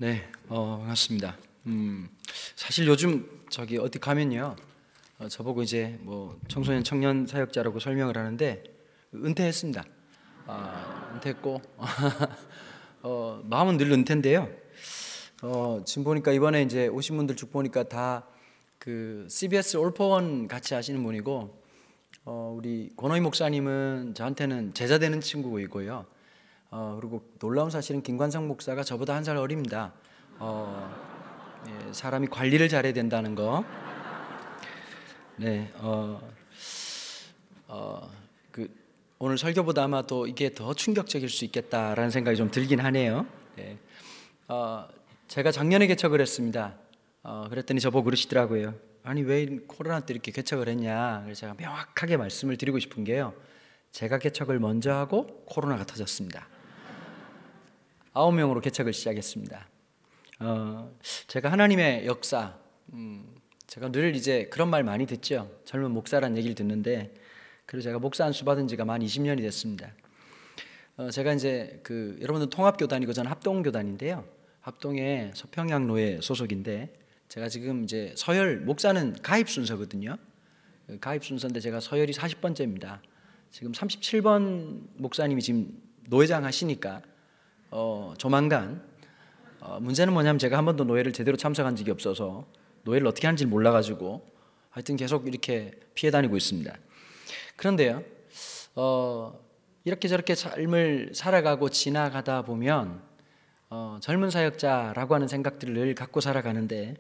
네, 반갑습니다. 사실 요즘 어디 가면요, 저보고 이제 뭐 청소년 청년 사역자라고 설명을 하는데 은퇴했습니다. 은퇴했고 마음은 늘 은퇴인데요. 지금 보니까 이번에 이제 오신 분들 쭉 보니까 다 그 CBS 올포원 같이 하시는 분이고, 우리 권호희 목사님은 저한테는 제자 되는 친구이고요. 그리고 놀라운 사실은 김관성 목사가 저보다 한 살 어립니다. 예, 사람이 관리를 잘해야 된다는 거. 네, 오늘 설교보다 아마 또 이게 더 충격적일 수 있겠다라는 생각이 좀 들긴 하네요. 네, 제가 작년에 개척을 했습니다. 그랬더니 저보고 그러시더라고요. 아니 왜 코로나 때 이렇게 개척을 했냐. 그래서 제가 명확하게 말씀을 드리고 싶은 게요, 제가 개척을 먼저 하고 코로나가 터졌습니다. 9명으로 개척을 시작했습니다. 제가 하나님의 역사, 제가 늘 이제 그런 말 많이 듣죠. 젊은 목사란 얘기를 듣는데, 그리고 제가 목사 안수 받은 지가 만 20년이 됐습니다. 제가 이제 여러분들 통합교단이고 저는 합동교단인데요. 합동의 서평양로회 소속인데, 제가 지금 이제 서열, 목사는 가입 순서거든요. 가입 순서인데 제가 서열이 40번째입니다. 지금 37번 목사님이 지금 노회장 하시니까 조만간, 문제는 뭐냐면 제가 한 번도 노회를 제대로 참석한 적이 없어서 노회를 어떻게 하는지 몰라가지고 하여튼 계속 이렇게 피해 다니고 있습니다. 그런데요, 이렇게 저렇게 삶을 살아가고 지나가다 보면 젊은 사역자라고 하는 생각들을 늘 갖고 살아가는데,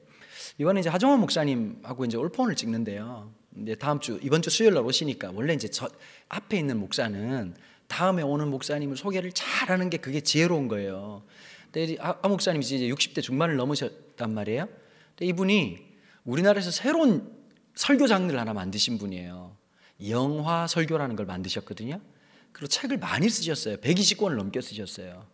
이번에 이제 하정원 목사님하고 이제 올포원을 찍는데요. 이제 이번 주 수요일 날 오시니까, 원래 이제 저 앞에 있는 목사는 다음에 오는 목사님을 소개를 잘하는 게 그게 지혜로운 거예요. 근데 목사님이 이제 60대 중반을 넘으셨단 말이에요. 근데 이분이 우리나라에서 새로운 설교 장르를 하나 만드신 분이에요. 영화 설교라는 걸 만드셨거든요. 그리고 책을 많이 쓰셨어요. 120권을 넘게 쓰셨어요.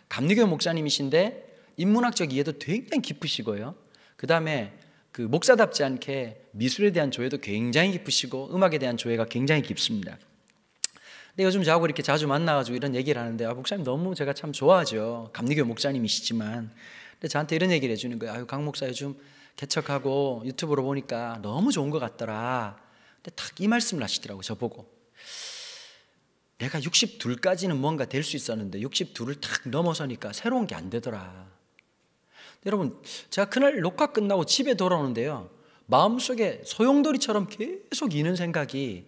감리교 목사님이신데 인문학적 이해도 굉장히 깊으시고요. 그 다음에 목사답지 않게 미술에 대한 조예도 굉장히 깊으시고 음악에 대한 조예가 굉장히 깊습니다. 근데 요즘 저하고 이렇게 자주 만나가지고 이런 얘기를 하는데, 목사님 너무 제가 참 좋아하죠. 감리교 목사님이시지만. 근데 저한테 이런 얘기를 해주는 거예요. 강 목사 요즘 개척하고 유튜브로 보니까 너무 좋은 것 같더라. 근데 딱 이 말씀을 하시더라고요. 저보고. 내가 62까지는 뭔가 될 수 있었는데 62를 탁 넘어서니까 새로운 게 안 되더라. 여러분, 제가 그날 녹화 끝나고 집에 돌아오는데요, 마음속에 소용돌이처럼 계속 이는 생각이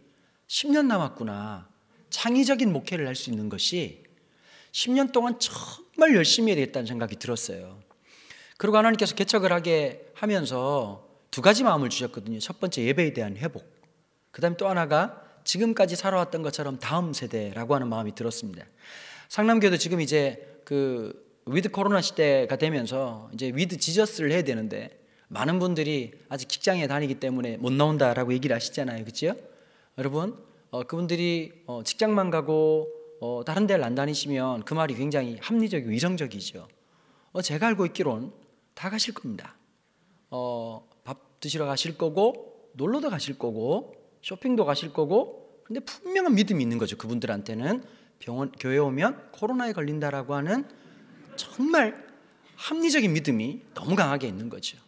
10년 남았구나. 창의적인 목회를 할 수 있는 것이 10년 동안 정말 열심히 해야 되겠다는 생각이 들었어요. 그리고 하나님께서 개척을 하게 하면서 두 가지 마음을 주셨거든요. 첫 번째, 예배에 대한 회복. 그 다음에 또 하나가 지금까지 살아왔던 것처럼 다음 세대라고 하는 마음이 들었습니다. 상남교도 지금 이제 위드 코로나 시대가 되면서 이제 위드 지저스를 해야 되는데, 많은 분들이 아직 직장에 다니기 때문에 못 나온다라고 얘기를 하시잖아요. 그렇죠? 여러분, 그분들이 직장만 가고 다른 데를 안 다니시면 그 말이 굉장히 합리적이고 이성적이죠. 제가 알고 있기론 다 가실 겁니다. 밥 드시러 가실 거고, 놀러도 가실 거고, 쇼핑도 가실 거고. 근데 분명한 믿음이 있는 거죠. 그분들한테는 교회 오면 코로나에 걸린다라고 하는 정말 합리적인 믿음이 너무 강하게 있는 거죠.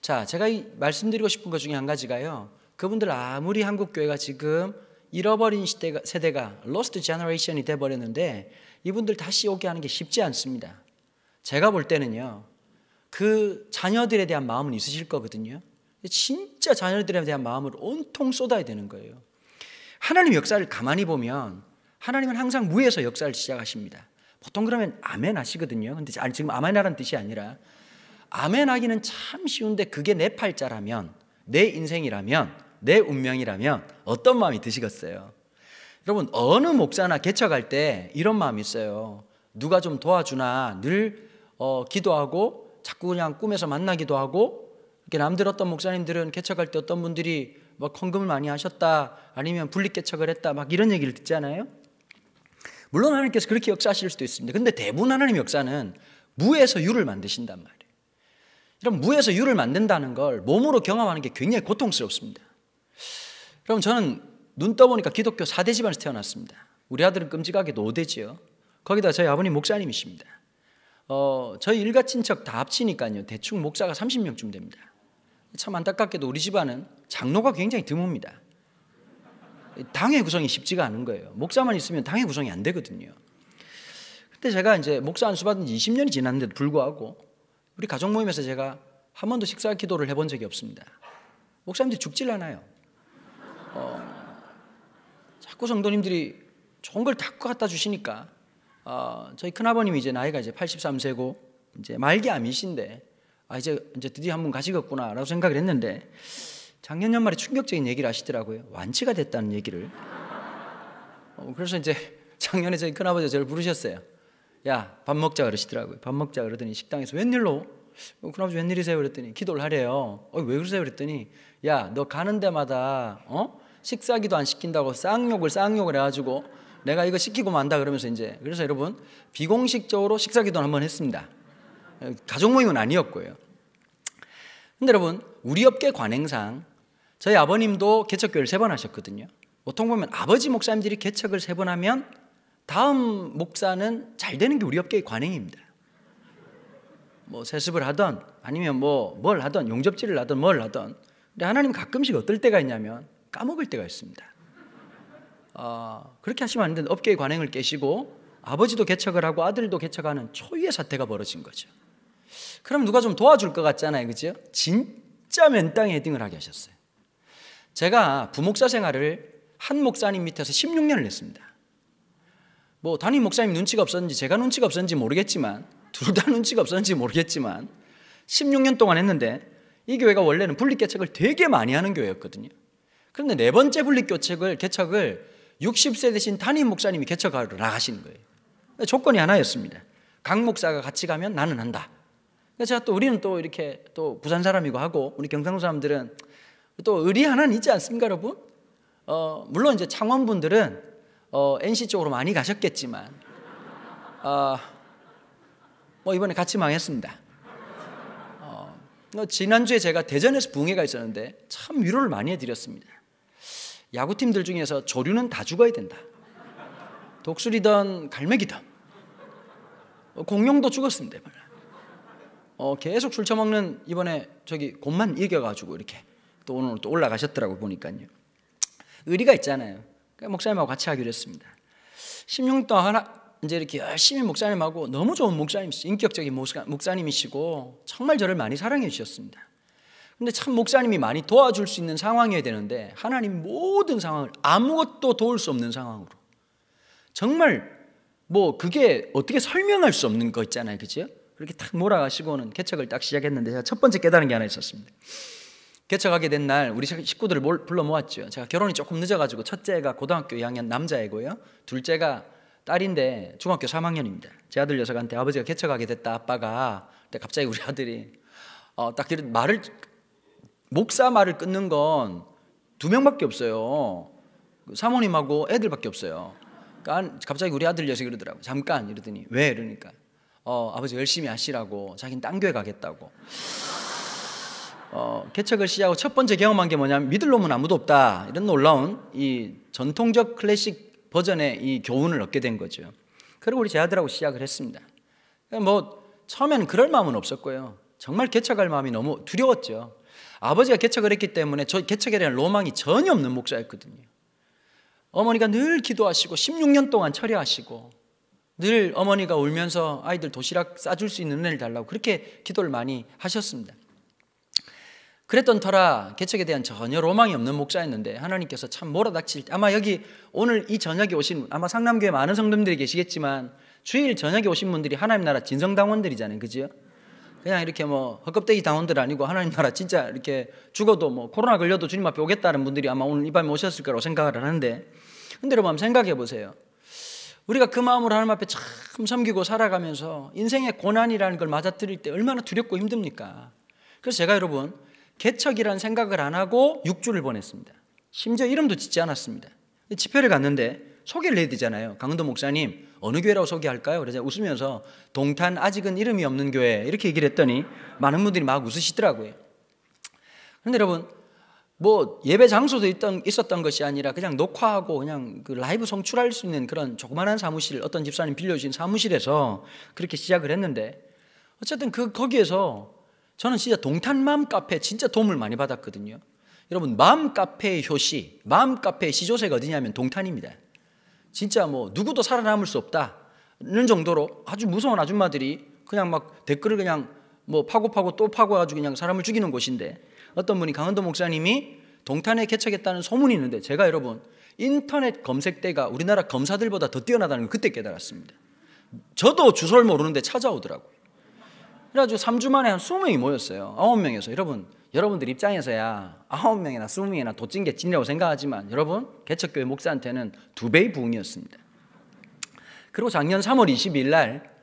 자, 제가 말씀드리고 싶은 것 중에 한 가지가요, 그분들 아무리 한국 교회가 지금 잃어버린 세대가 lost generation이 돼버렸는데, 이분들 다시 오게 하는 게 쉽지 않습니다. 제가 볼 때는요, 그 자녀들에 대한 마음은 있으실 거거든요. 진짜 자녀들에 대한 마음을 온통 쏟아야 되는 거예요. 하나님 역사를 가만히 보면 하나님은 항상 무에서 역사를 시작하십니다. 보통 그러면 아멘 하시거든요. 근데 지금 아멘 하라는 뜻이 아니라, 아멘 하기는 참 쉬운데 그게 내 팔자라면, 내 인생이라면, 내 운명이라면 어떤 마음이 드시겠어요? 여러분, 어느 목사나 개척할 때 이런 마음이 있어요. 누가 좀 도와주나 늘 기도하고, 자꾸 그냥 꿈에서 만나기도 하고. 이렇게 남들 어떤 목사님들은 개척할 때 어떤 분들이 막 헌금을 많이 하셨다, 아니면 분리 개척을 했다, 막 이런 얘기를 듣잖아요. 물론 하나님께서 그렇게 역사하실 수도 있습니다. 근데 대부분 하나님의 역사는 무에서 유를 만드신단 말이에요. 이런 무에서 유를 만든다는 걸 몸으로 경험하는 게 굉장히 고통스럽습니다. 그럼 저는 눈 떠보니까 기독교 4대 집안에서 태어났습니다. 우리 아들은 끔찍하게도 5대지요. 거기다 저희 아버님 목사님이십니다. 저희 일가 친척 다 합치니까요 대충 목사가 30명쯤 됩니다. 참 안타깝게도 우리 집안은 장로가 굉장히 드뭅니다. 당회 구성이 쉽지가 않은 거예요. 목사만 있으면 당회 구성이 안 되거든요. 근데 제가 이제 목사 안수 받은 지 20년이 지났는데도 불구하고 우리 가족 모임에서 제가 한 번도 식사 기도를 해본 적이 없습니다. 목사님들이 죽질 않아요. 자꾸 성도님들이 좋은 걸 다 갖다 주시니까 저희 큰아버님이 이제 나이가 이제 83세고 이제 말기 암이신데 이제 드디어 한 번 가시겠구나라고 생각을 했는데 작년 연말에 충격적인 얘기를 하시더라고요. 완치가 됐다는 얘기를. 그래서 이제 작년에 저희 큰아버지가 저를 부르셨어요. 야, 밥 먹자 그러시더라고요. 밥 먹자 그러더니 식당에서 웬일로? 큰아버지 웬일이세요? 그랬더니 기도를 하래요. 왜 그러세요? 그랬더니 야, 너 가는 데마다 식사기도 안 시킨다고 쌍욕을 해가지고 내가 이거 시키고 만다 그러면서 이제 그래서 여러분 비공식적으로 식사기도는 한번 했습니다. 가족 모임은 아니었고요. 근데 여러분 우리 업계 관행상 저희 아버님도 개척교회를 3번 하셨거든요. 보통 보면 아버지 목사님들이 개척을 3번 하면 다음 목사는 잘 되는 게 우리 업계의 관행입니다. 뭐 세습을 하던 아니면 뭘 하던 용접질을 하던 뭘 하던. 근데 하나님 가끔씩 어떨 때가 있냐면 까먹을 때가 있습니다. 그렇게 하시면 안 되는데 업계의 관행을 깨시고 아버지도 개척을 하고 아들도 개척하는 초유의 사태가 벌어진 거죠. 그럼 누가 좀 도와줄 것 같잖아요, 그죠? 진짜 맨땅에 헤딩을 하게 하셨어요. 제가 부목사 생활을 한 목사님 밑에서 16년을 했습니다. 뭐 담임 목사님 눈치가 없었는지 제가 눈치가 없었는지 모르겠지만 둘 다 눈치가 없었는지 모르겠지만 16년 동안 했는데 이 교회가 원래는 분립개척을 되게 많이 하는 교회였거든요. 그런데 4번째 분립개척을 60세 되신 담임 목사님이 개척하러 나가시는 거예요. 조건이 하나였습니다. 각 목사가 같이 가면 나는 한다. 제가 또 우리는 또 이렇게 또 부산 사람이고 하고 우리 경상도 사람들은 또 의리 하나는 있지 않습니까, 여러분? 물론 이제 창원분들은 NC 쪽으로 많이 가셨겠지만 뭐 이번에 같이 망했습니다. 지난주에 제가 대전에서 부흥회가 있었는데 참 위로를 많이 해드렸습니다. 야구팀들 중에서 조류는 다 죽어야 된다. 독수리든 갈매기든 공룡도 죽었습니다. 계속 술 처먹는 이번에 저기 곰만 이겨가지고 이렇게 또 오늘 또 올라가셨더라고 보니까요. 의리가 있잖아요. 그러니까 목사님하고 같이 하기로 했습니다. 16년 동안 이제 이렇게 열심히 목사님하고 너무 좋은 목사님이시고 인격적인 목사님이시고 정말 저를 많이 사랑해 주셨습니다. 근데 참 목사님이 많이 도와줄 수 있는 상황이어야 되는데 하나님 모든 상황을 아무것도 도울 수 없는 상황으로 정말 뭐 그게 어떻게 설명할 수 없는 거 있잖아요, 그죠? 그렇게 탁 몰아가시고는 개척을 딱 시작했는데 제가 첫 번째 깨달은 게 하나 있었습니다. 개척하게 된 날 우리 식구들을 불러 모았죠. 제가 결혼이 조금 늦어가지고 첫째가 고등학교 2학년 남자애고요. 둘째가 딸인데 중학교 3학년입니다. 제 아들 녀석한테 아버지가 개척하게 됐다 아빠가. 근데 갑자기 우리 아들이 딱 이런 말을 목사 말을 끊는 건 2명밖에 없어요. 사모님하고 애들밖에 없어요. 그러니까 갑자기 우리 아들 녀석이 그러더라고요. 잠깐 이러더니 왜? 이러니까 아버지 열심히 하시라고 자기는 딴 교회 가겠다고. 개척을 시작하고 첫 번째 경험한 게 뭐냐면 믿을 놈은 아무도 없다 이런 놀라운 이 전통적 클래식 버전의 이 교훈을 얻게 된 거죠. 그리고 우리 제 아들하고 시작을 했습니다. 뭐 처음에는 그럴 마음은 없었고요. 정말 개척할 마음이 너무 두려웠죠. 아버지가 개척을 했기 때문에 저 개척에 대한 로망이 전혀 없는 목사였거든요. 어머니가 늘 기도하시고 16년 동안 철야하시고 늘 어머니가 울면서 아이들 도시락 싸줄 수 있는 은혜를 달라고 그렇게 기도를 많이 하셨습니다. 그랬던 터라 개척에 대한 전혀 로망이 없는 목사였는데 하나님께서 참 몰아닥칠 때 아마 여기 오늘 이 저녁에 오신 아마 상남교회 많은 성도님들이 계시겠지만 주일 저녁에 오신 분들이 하나님 나라 진성당원들이잖아요, 그죠? 그냥 이렇게 뭐 헛껍데기 당원들 아니고 하나님 나라 진짜 이렇게 죽어도 뭐 코로나 걸려도 주님 앞에 오겠다는 분들이 아마 오늘 이 밤에 오셨을 거라고 생각을 하는데 근데 여러분 한번 생각해 보세요. 우리가 그 마음으로 하나님 앞에 참 섬기고 살아가면서 인생의 고난이라는 걸 맞아들일 때 얼마나 두렵고 힘듭니까? 그래서 제가 여러분 개척이라는 생각을 안 하고 6주를 보냈습니다. 심지어 이름도 짓지 않았습니다. 집회를 갔는데 소개를 해야 되잖아요. 강은도 목사님 어느 교회라고 소개할까요? 그래서 웃으면서 동탄 아직은 이름이 없는 교회 이렇게 얘기를 했더니 많은 분들이 막 웃으시더라고요. 그런데 여러분 뭐 예배 장소도 있었던 것이 아니라 그냥 녹화하고 그냥 그 라이브 송출할 수 있는 그런 조그만한 사무실 어떤 집사님 빌려주신 사무실에서 그렇게 시작을 했는데 어쨌든 거기에서 저는 진짜 동탄 마음 카페 진짜 도움을 많이 받았거든요. 여러분, 마음 카페의 효시, 마음 카페의 시조세가 어디냐면 동탄입니다. 진짜 뭐 누구도 살아남을 수 없다는 정도로 아주 무서운 아줌마들이 그냥 막 댓글을 그냥 뭐 파고 또 파고가지고 그냥 사람을 죽이는 곳인데, 어떤 분이 강원도 목사님이 동탄에 개척했다는 소문이 있는데, 제가 여러분 인터넷 검색대가 우리나라 검사들보다 더 뛰어나다는 걸 그때 깨달았습니다. 저도 주소를 모르는데 찾아오더라고요. 그래가지고 3주 만에 한 20명이 모였어요. 9명에서. 여러분들 입장에서야 9명이나 20명이나 도찐 게 찐이라고 생각하지만, 여러분 개척교회 목사한테는 2배의 부흥이었습니다. 그리고 작년 3월 22일 날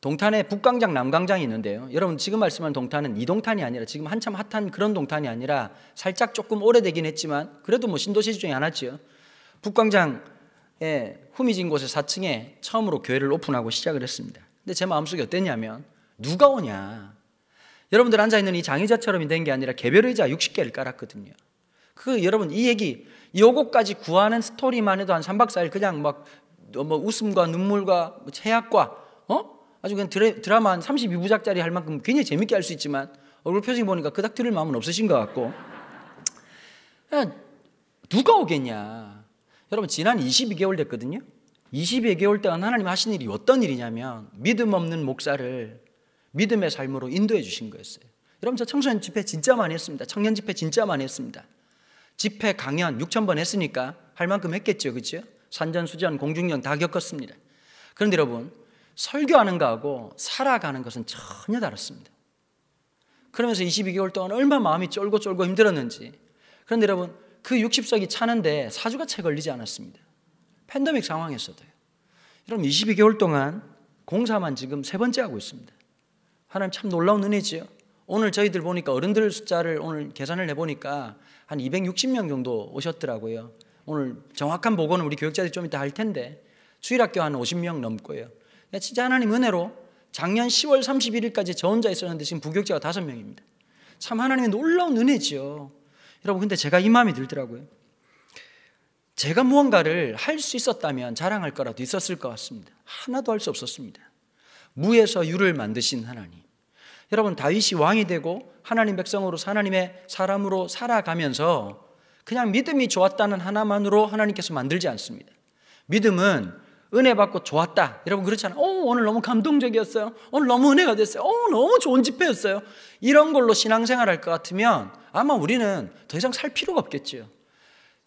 동탄에 북광장, 남광장이 있는데요. 여러분 지금 말씀하는 동탄은 이 동탄이 아니라, 지금 한참 핫한 그런 동탄이 아니라 살짝 조금 오래되긴 했지만 그래도 뭐 신도시 중에 하나죠. 북광장에 후미진 곳의 4층에 처음으로 교회를 오픈하고 시작을 했습니다. 근데 제 마음속에 어땠냐면, 누가 오냐. 여러분들 앉아있는 이 장의자처럼 된 게 아니라 개별 의자 60개를 깔았거든요. 여러분 이 얘기, 요거까지 구하는 스토리만 해도 한 3박 4일 그냥 막 뭐 웃음과 눈물과 해악과 아주 그냥 드라마 한 32부작짜리 할 만큼 굉장히 재밌게 할 수 있지만, 얼굴 표정이 보니까 그닥 들을 마음은 없으신 것 같고, 누가 오겠냐. 여러분 지난 22개월 됐거든요. 22개월 동안 하나님 하신 일이 어떤 일이냐면, 믿음 없는 목사를 믿음의 삶으로 인도해 주신 거였어요. 여러분 저 청소년 집회 진짜 많이 했습니다. 청년 집회 진짜 많이 했습니다. 집회 강연 6,000번 했으니까 할 만큼 했겠죠. 그렇죠? 산전수전 공중전 다 겪었습니다. 그런데 여러분, 설교하는 거하고 살아가는 것은 전혀 다릅니다. 그러면서 22개월 동안 얼마나 마음이 쫄고 힘들었는지. 그런데 여러분, 그 60석이 차는데 4주가 채 걸리지 않았습니다. 팬데믹 상황에서도요. 여러분 22개월 동안 공사만 지금 3번째 하고 있습니다. 하나님 참 놀라운 은혜지요. 오늘 저희들 보니까 어른들 숫자를 오늘 계산을 해보니까 한 260명 정도 오셨더라고요. 오늘 정확한 보고는 우리 교육자들이 좀 이따 할 텐데, 주일학교 한 50명 넘고요. 진짜 하나님 은혜로 작년 10월 31일까지 저 혼자 있었는데 지금 부교육자가 5명입니다. 참 하나님의 놀라운 은혜지요. 여러분 근데 제가 이 마음이 들더라고요. 제가 무언가를 할 수 있었다면 자랑할 거라도 있었을 것 같습니다. 하나도 할 수 없었습니다. 무에서 유를 만드신 하나님. 여러분 다윗이 왕이 되고 하나님 백성으로 하나님의 사람으로 살아가면서 그냥 믿음이 좋았다는 하나만으로 하나님께서 만들지 않습니다. 믿음은 은혜 받고 좋았다. 여러분 그렇잖아요. 오늘 너무 감동적이었어요. 오늘 너무 은혜가 됐어요. 너무 좋은 집회였어요. 이런 걸로 신앙생활 할 것 같으면 아마 우리는 더 이상 살 필요가 없겠죠.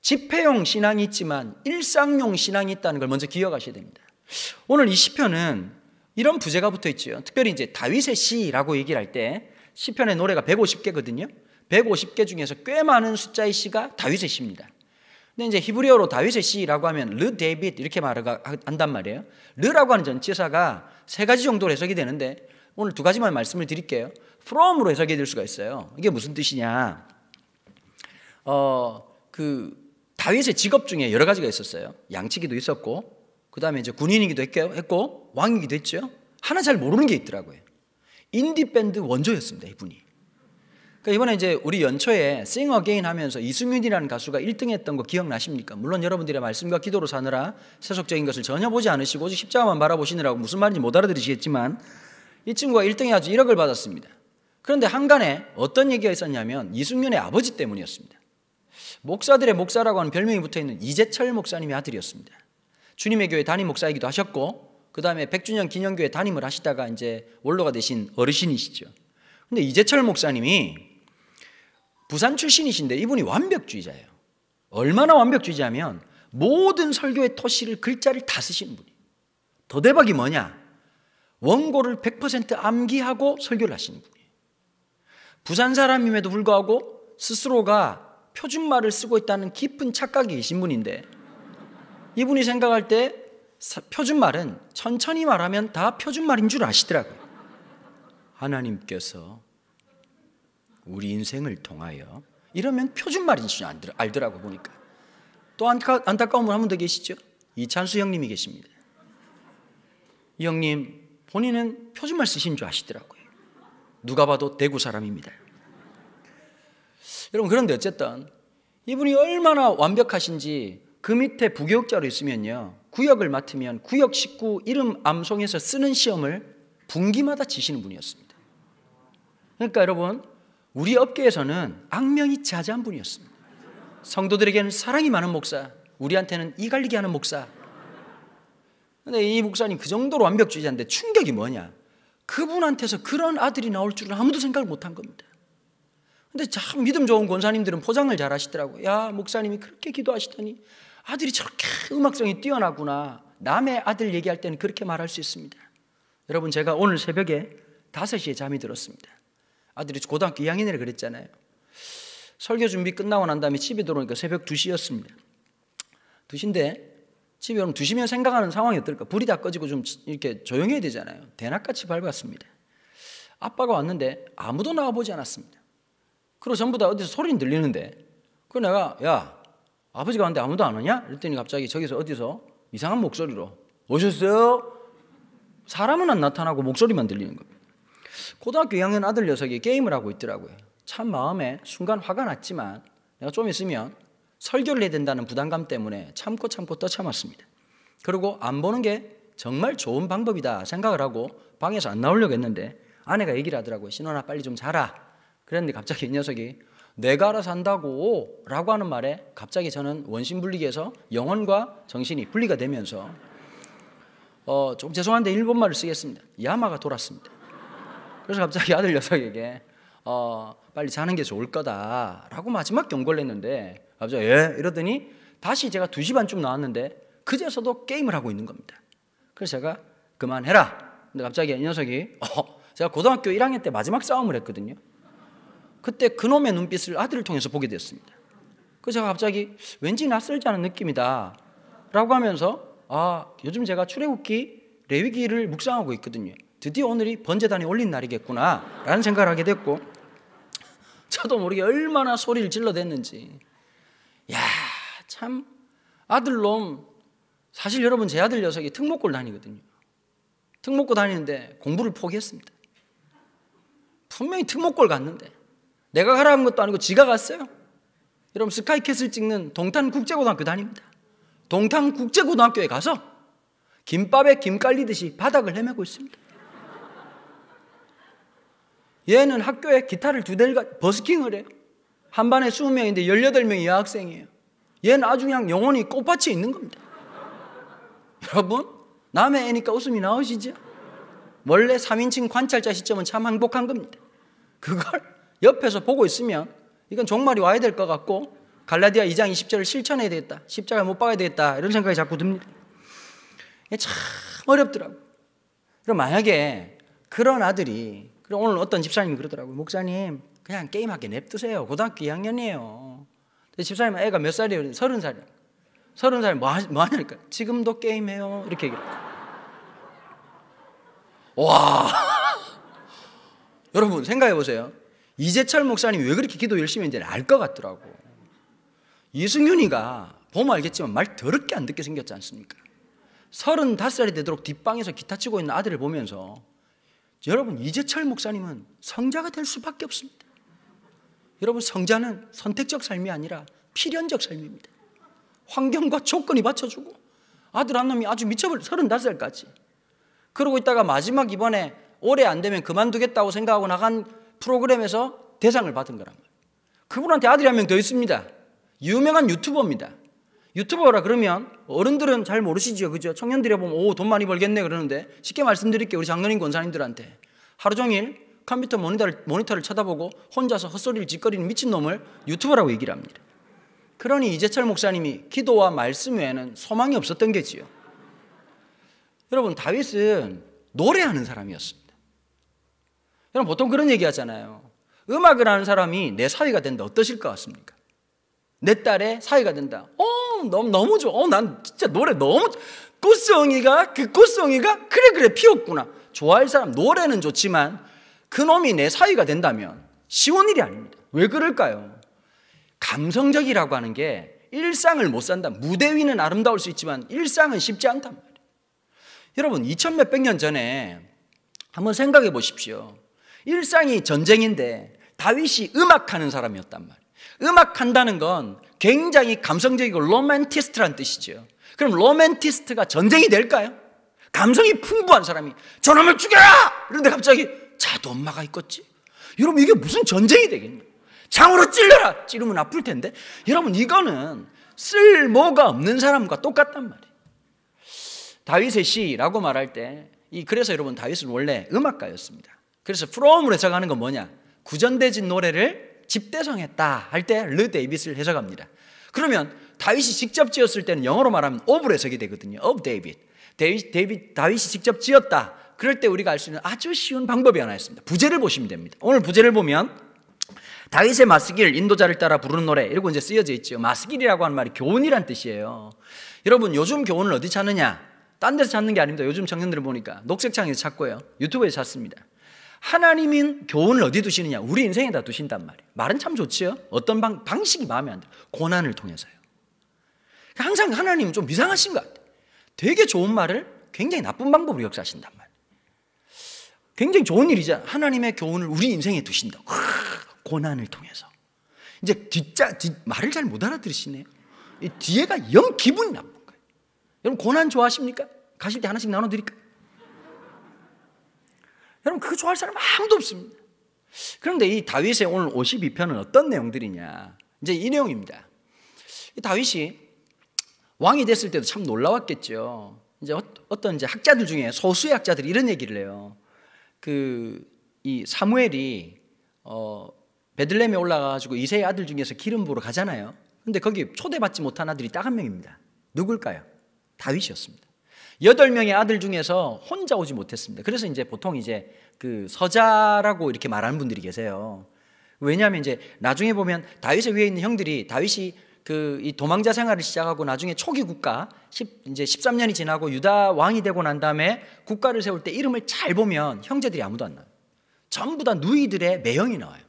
집회용 신앙이 있지만 일상용 신앙이 있다는 걸 먼저 기억하셔야 됩니다. 오늘 이 시편은 이런 부제가 붙어 있죠. 특별히 이제 다윗의 시라고 얘기를 할 때 시편의 노래가 150개거든요. 150개 중에서 꽤 많은 숫자의 시가 다윗의 시입니다. 근데 이제 히브리어로 다윗의 시라고 하면 르 데이빗 이렇게 한단 말이에요. 르라고 하는 전치사가 3가지 정도로 해석이 되는데 오늘 2가지만 말씀을 드릴게요. from으로 해석이 될 수가 있어요. 이게 무슨 뜻이냐? 다윗의 직업 중에 여러 가지가 있었어요. 양치기도 있었고, 그 다음에 이제 군인이기도 했고, 왕이기도 했죠. 하나 잘 모르는 게 있더라고요. 인디밴드 원조였습니다, 이분이. 그러니까 이번에 이제 우리 연초에 Sing Again 하면서 이승윤이라는 가수가 1등 했던 거 기억나십니까? 물론 여러분들의 말씀과 기도로 사느라 세속적인 것을 전혀 보지 않으시고 오직 십자가만 바라보시느라고 무슨 말인지 못 알아들으시겠지만, 이 친구가 1등에 아주 1억을 받았습니다. 그런데 한간에 어떤 얘기가 있었냐면 이승윤의 아버지 때문이었습니다. 목사들의 목사라고 하는 별명이 붙어있는 이재철 목사님의 아들이었습니다. 주님의 교회 담임 목사이기도 하셨고, 그 다음에 100주년 기념교회 담임을 하시다가 이제 원로가 되신 어르신이시죠. 근데 이재철 목사님이 부산 출신이신데 이분이 완벽주의자예요. 얼마나 완벽주의자면 모든 설교의 토시를 글자를 다 쓰시는 분이에요. 더 대박이 뭐냐? 원고를 100% 암기하고 설교를 하시는 분이에요. 부산 사람임에도 불구하고 스스로가 표준말을 쓰고 있다는 깊은 착각이 계신 분인데, 이분이 생각할 때 표준말은 천천히 말하면 다 표준말인 줄 아시더라고요. 하나님께서 우리 인생을 통하여 이러면 표준말인 줄 알더라고 보니까. 또 안타까운 분 한 분 더 계시죠? 이찬수 형님이 계십니다. 이 형님 본인은 표준말 쓰신 줄 아시더라고요. 누가 봐도 대구 사람입니다. 여러분 그런데 어쨌든 이분이 얼마나 완벽하신지 그 밑에 부교육자로 있으면요, 구역을 맡으면 구역 식구 이름 암송해서 쓰는 시험을 분기마다 지시는 분이었습니다. 그러니까 여러분, 우리 업계에서는 악명이 자자한 분이었습니다. 성도들에게는 사랑이 많은 목사, 우리한테는 이 갈리기 하는 목사. 근데 이 목사님 그 정도로 완벽주의자인데 충격이 뭐냐? 그분한테서 그런 아들이 나올 줄은 아무도 생각을 못한 겁니다. 근데 참 믿음 좋은 권사님들은 포장을 잘 하시더라고요. 야, 목사님이 그렇게 기도하시더니 아들이 저렇게 음악성이 뛰어나구나. 남의 아들 얘기할 때는 그렇게 말할 수 있습니다. 여러분, 제가 오늘 새벽에 5시에 잠이 들었습니다. 아들이 고등학교 2학년이라 그랬잖아요. 설교 준비 끝나고 난 다음에 집에 들어오니까 새벽 2시였습니다. 2시인데 집에 오면 2시면 생각하는 상황이 어떨까? 불이 다 꺼지고 좀 이렇게 조용해야 되잖아요. 대낮같이 밝았습니다. 아빠가 왔는데 아무도 나와보지 않았습니다. 그리고 전부 다 어디서 소리는 들리는데, 그 내가 야, 아버지가 왔는데 아무도 안 오냐? 그랬더니 갑자기 저기서 어디서 이상한 목소리로 오셨어요? 사람은 안 나타나고 목소리만 들리는 겁니다. 고등학교 2학년 아들 녀석이 게임을 하고 있더라고요. 참 마음에 순간 화가 났지만 내가 좀 있으면 설교를 해야 된다는 부담감 때문에 참고 떠참았습니다. 그리고 안 보는 게 정말 좋은 방법이다 생각을 하고 방에서 안 나오려고 했는데 아내가 얘기를 하더라고요. 신원아, 빨리 좀 자라. 그랬는데 갑자기 이 녀석이 내가 알아서 한다고 라고 하는 말에 갑자기 저는 원심분리기에서 영혼과 정신이 분리가 되면서 좀 죄송한데 일본말을 쓰겠습니다. 야마가 돌았습니다. 그래서 갑자기 아들 녀석에게 빨리 자는 게 좋을 거다라고 마지막 경고를 했는데 갑자기 예? 이러더니 다시 제가 2시 반쯤 나왔는데 그제서도 게임을 하고 있는 겁니다. 그래서 제가 그만해라. 근데 갑자기 이 녀석이 제가 고등학교 1학년 때 마지막 싸움을 했거든요. 그때 그놈의 눈빛을 아들을 통해서 보게 됐습니다. 그래서 제가 갑자기 왠지 낯설지 않은 느낌이다 라고 하면서 요즘 제가 출애굽기 레위기를 묵상하고 있거든요. 드디어 오늘이 번제단이 올린 날이겠구나 라는 생각을 하게 됐고, 저도 모르게 얼마나 소리를 질러댔는지. 야, 참 아들놈, 사실 여러분 제 아들 녀석이 특목고를 다니거든요. 특목고 다니는데 공부를 포기했습니다. 분명히 특목고를 갔는데 내가 가라는 것도 아니고 지가 갔어요. 여러분, 스카이캐슬 찍는 동탄국제고등학교 다닙니다. 동탄국제고등학교에 가서 김밥에 김 깔리듯이 바닥을 헤매고 있습니다. 얘는 학교에 기타를 2대를 버스킹을 해요. 한 반에 20명인데 18명이 여학생이에요. 얘는 아주 그냥 영혼이 꽃밭에 있는 겁니다. 여러분, 남의 애니까 웃음이 나오시죠? 원래 3인칭 관찰자 시점은 참 행복한 겁니다. 그걸 옆에서 보고 있으면 이건 종말이 와야 될 것 같고 갈라디아 2장 20절을 실천해야 되겠다, 십자가에 못 박아야 되겠다, 이런 생각이 자꾸 듭니다. 이게 참 어렵더라고요. 그럼 만약에 그런 아들이, 그럼 오늘 어떤 집사님이 그러더라고요. 목사님, 그냥 게임하게 냅두세요. 고등학교 2학년이에요. 집사님 애가 몇 살이에요? 30살이에요. 30살 뭐 하냐니까 지금도 게임해요, 이렇게 얘기해요. 와 여러분 생각해 보세요. 이재철 목사님이 왜 그렇게 기도 열심히 했는지 알 것 같더라고. 이승윤이가 보면 알겠지만 말 더럽게 안 듣게 생겼지 않습니까? 35살이 되도록 뒷방에서 기타 치고 있는 아들을 보면서 여러분, 이재철 목사님은 성자가 될 수밖에 없습니다. 여러분, 성자는 선택적 삶이 아니라 필연적 삶입니다. 환경과 조건이 받쳐주고 아들 한 놈이 아주 미쳐버려. 35살까지 그러고 있다가 마지막 이번에 올해 안 되면 그만두겠다고 생각하고 나간 프로그램에서 대상을 받은 거란 말이에요. 그분한테 아들이 한 명 더 있습니다. 유명한 유튜버입니다. 유튜버라 그러면 어른들은 잘 모르시죠, 그죠? 청년들이 보면 돈 많이 벌겠네 그러는데, 쉽게 말씀드릴게요. 우리 장로님 권사님들한테 하루 종일 컴퓨터 모니터를 쳐다보고 혼자서 헛소리를 짓거리는 미친놈을 유튜버라고 얘기를 합니다. 그러니 이재철 목사님이 기도와 말씀 외에는 소망이 없었던 게지요. 여러분, 다윗은 노래하는 사람이었습니다. 여러분, 보통 그런 얘기 하잖아요. 음악을 하는 사람이 내 사위가 된다. 어떠실 것 같습니까? 내 딸의 사위가 된다. 너무 좋아. 난 진짜 노래 너무, 꽃송이가 그래 피었구나. 좋아할 사람. 노래는 좋지만 그놈이 내 사위가 된다면 쉬운 일이 아닙니다. 왜 그럴까요? 감성적이라고 하는 게 일상을 못 산다. 무대 위는 아름다울 수 있지만 일상은 쉽지 않단 말이에요. 여러분, 2000몇백 년 전에 한번 생각해 보십시오. 일상이 전쟁인데 다윗이 음악하는 사람이었단 말이에요. 음악한다는 건 굉장히 감성적이고 로맨티스트란 뜻이죠. 그럼 로맨티스트가 전쟁이 될까요? 감성이 풍부한 사람이 저놈을 죽여라! 그런데 갑자기 자도 엄마가 있겠지? 여러분 이게 무슨 전쟁이 되겠냐? 장으로 찔러라! 찌르면 아플 텐데. 여러분 이거는 쓸모가 없는 사람과 똑같단 말이에요. 다윗의 시라고 말할 때 그래서 여러분 다윗은 원래 음악가였습니다. 그래서 프롬으로 해석하는 건 뭐냐? 구전대진 노래를 집대성했다 할 때 르 데이빗을 해석합니다. 그러면 다윗이 직접 지었을 때는 영어로 말하면 of로 해석이 되거든요. of David. 다윗이 직접 지었다. 그럴 때 우리가 알 수 있는 아주 쉬운 방법이 하나 있습니다. 부제를 보시면 됩니다. 오늘 부제를 보면 다윗의 마스길 인도자를 따라 부르는 노래 이러고 이제 쓰여져 있죠. 마스길이라고 하는 말이 교훈이란 뜻이에요. 여러분 요즘 교훈을 어디 찾느냐? 딴 데서 찾는 게 아닙니다. 요즘 청년들을 보니까 녹색창에서 찾고요. 유튜브에서 찾습니다. 하나님인 교훈을 어디 두시느냐? 우리 인생에다 두신단 말이에요. 말은 참 좋지요. 어떤 방식이 마음에 안 들어요. 고난을 통해서요. 항상 하나님은 좀 이상하신 것 같아요. 되게 좋은 말을 굉장히 나쁜 방법으로 역사하신단 말이에요. 굉장히 좋은 일이죠. 하나님의 교훈을 우리 인생에 두신다. 고난을 통해서. 이제 말을 잘 못 알아들으시네요. 이 뒤에가 영 기분이 나쁜 거예요. 여러분 고난 좋아하십니까? 가실 때 하나씩 나눠드릴까요? 여러분 그거 좋아할 사람 아무도 없습니다. 그런데 이 다윗의 오늘 52편은 어떤 내용들이냐? 이제 이 내용입니다. 이 다윗이 왕이 됐을 때도 참 놀라웠겠죠. 이제 어떤 이제 학자들 중에 소수의 학자들이 이런 얘기를 해요. 이 사무엘이 베들레헴에 올라가가지고 이새의 아들 중에서 기름 부으러 가잖아요. 근데 거기 초대받지 못한 아들이 딱 한 명입니다. 누굴까요? 다윗이었습니다. 8명의 아들 중에서 혼자 오지 못했습니다. 그래서 이제 보통 이제 그 서자라고 이렇게 말하는 분들이 계세요. 왜냐하면 이제 나중에 보면 다윗의 위에 있는 형들이 다윗이 이 도망자 생활을 시작하고 나중에 초기 국가 이제 13년이 지나고 유다 왕이 되고 난 다음에 국가를 세울 때 이름을 잘 보면 형제들이 아무도 안 나와요. 전부 다 누이들의 매형이 나와요.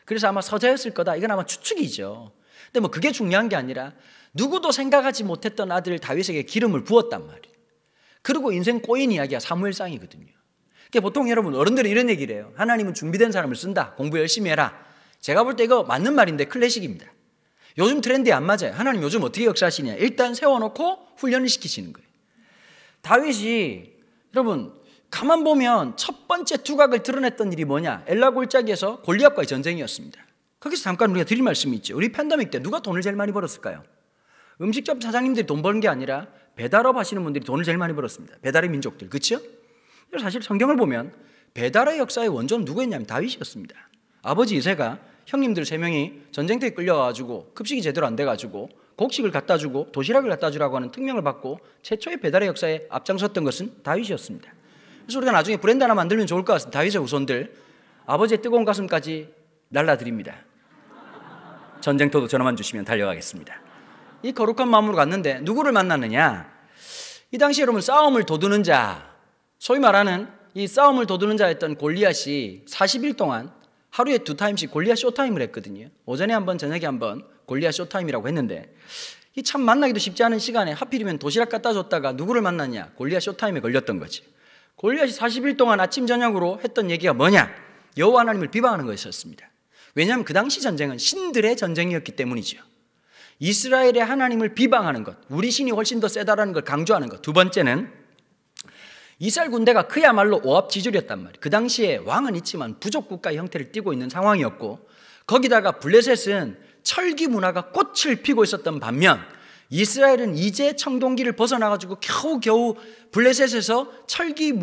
그래서 아마 서자였을 거다. 이건 아마 추측이죠. 근데 뭐 그게 중요한 게 아니라 누구도 생각하지 못했던 아들 다윗에게 기름을 부었단 말이에요. 그리고 인생 꼬인 이야기가 사무엘상이거든요. 그러니까 보통 여러분 어른들은 이런 얘기를 해요. 하나님은 준비된 사람을 쓴다. 공부 열심히 해라. 제가 볼 때 이거 맞는 말인데 클래식입니다. 요즘 트렌드에 안 맞아요. 하나님 요즘 어떻게 역사하시냐? 일단 세워놓고 훈련을 시키시는 거예요. 다윗이 여러분 가만 보면 첫 번째 두각을 드러냈던 일이 뭐냐? 엘라 골짜기에서 골리앗과의 전쟁이었습니다. 거기서 잠깐 우리가 드릴 말씀이 있죠. 우리 팬데믹 때 누가 돈을 제일 많이 벌었을까요? 음식점 사장님들이 돈 버는 게 아니라 배달업 하시는 분들이 돈을 제일 많이 벌었습니다. 배달의 민족들, 그렇죠? 사실 성경을 보면 배달의 역사의 원조는 누구였냐면 다윗이었습니다. 아버지 이새가 형님들 3명이 전쟁터에 끌려가지고 급식이 제대로 안 돼가지고 곡식을 갖다 주고 도시락을 갖다 주라고 하는 특명을 받고 최초의 배달의 역사에 앞장섰던 것은 다윗이었습니다. 그래서 우리가 나중에 브랜드 하나 만들면 좋을 것 같습니다. 다윗의 후손들 아버지의 뜨거운 가슴까지 날라드립니다. 전쟁터도 전화만 주시면 달려가겠습니다. 이 거룩한 마음으로 갔는데 누구를 만났느냐? 이 당시 여러분 싸움을 도두는 자, 소위 말하는 이 싸움을 도두는 자였던 골리앗이 40일 동안 하루에 2타임씩 골리앗 쇼타임을 했거든요. 오전에 한번 저녁에 한번 골리앗 쇼타임이라고 했는데 이 참 만나기도 쉽지 않은 시간에 하필이면 도시락 갖다 줬다가 누구를 만났냐? 골리앗 쇼타임에 걸렸던 거지. 골리앗이 40일 동안 아침 저녁으로 했던 얘기가 뭐냐? 여호와 하나님을 비방하는 것이었습니다. 왜냐하면 그 당시 전쟁은 신들의 전쟁이었기 때문이죠. 이스라엘의 하나님을 비방하는 것, 우리 신이 훨씬 더 세다라는 걸 강조하는 것. 두 번째는 이스라엘 군대가 그야말로 오합지졸이었단 말이에요. 그 당시에 왕은 있지만 부족 국가의 형태를 띠고 있는 상황이었고 거기다가 블레셋은 철기 문화가 꽃을 피고 있었던 반면 이스라엘은 이제 청동기를 벗어나가지고 겨우겨우 블레셋에서 철기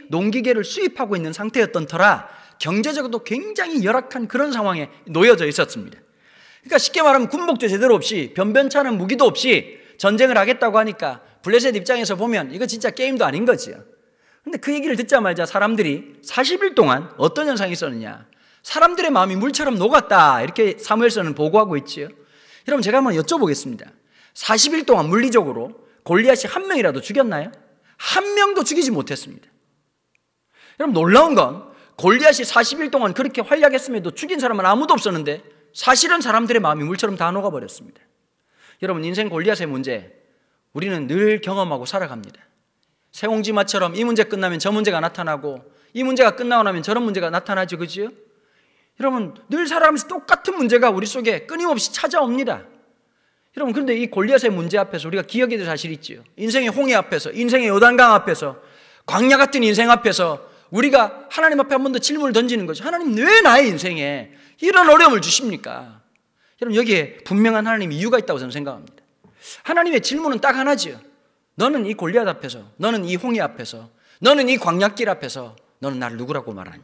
농기계를 수입하고 있는 상태였던 터라 경제적으로도 굉장히 열악한 그런 상황에 놓여져 있었습니다. 그러니까 쉽게 말하면 군복도 제대로 없이 변변찮은 무기도 없이 전쟁을 하겠다고 하니까 블레셋 입장에서 보면 이거 진짜 게임도 아닌 거지요. 근데 그 얘기를 듣자마자 사람들이 40일 동안 어떤 현상이 있었느냐? 사람들의 마음이 물처럼 녹았다. 이렇게 사무엘서는 보고하고 있지요. 여러분 제가 한번 여쭤보겠습니다. 40일 동안 물리적으로 골리앗이 한 명이라도 죽였나요? 한 명도 죽이지 못했습니다. 여러분 놀라운 건 골리앗이 40일 동안 그렇게 활약했음에도 죽인 사람은 아무도 없었는데 사실은 사람들의 마음이 물처럼 다 녹아버렸습니다. 여러분 인생 골리앗의 문제 우리는 늘 경험하고 살아갑니다. 새옹지마처럼 이 문제 끝나면 저 문제가 나타나고 이 문제가 끝나고 나면 저런 문제가 나타나죠. 그죠? 여러분 늘 살아가면서 똑같은 문제가 우리 속에 끊임없이 찾아옵니다. 여러분, 그런데 이 골리앗의 문제 앞에서 우리가 기억해야 될 사실이 있죠. 인생의 홍해 앞에서, 인생의 요단강 앞에서, 광야 같은 인생 앞에서 우리가 하나님 앞에 한 번 더 질문을 던지는 거죠. 하나님, 왜 나의 인생에 이런 어려움을 주십니까? 여러분, 여기에 분명한 하나님의 이유가 있다고 저는 생각합니다. 하나님의 질문은 딱 하나죠. 너는 이 골리앗 앞에서, 너는 이 홍해 앞에서, 너는 이 광야길 앞에서 너는 나를 누구라고 말하니?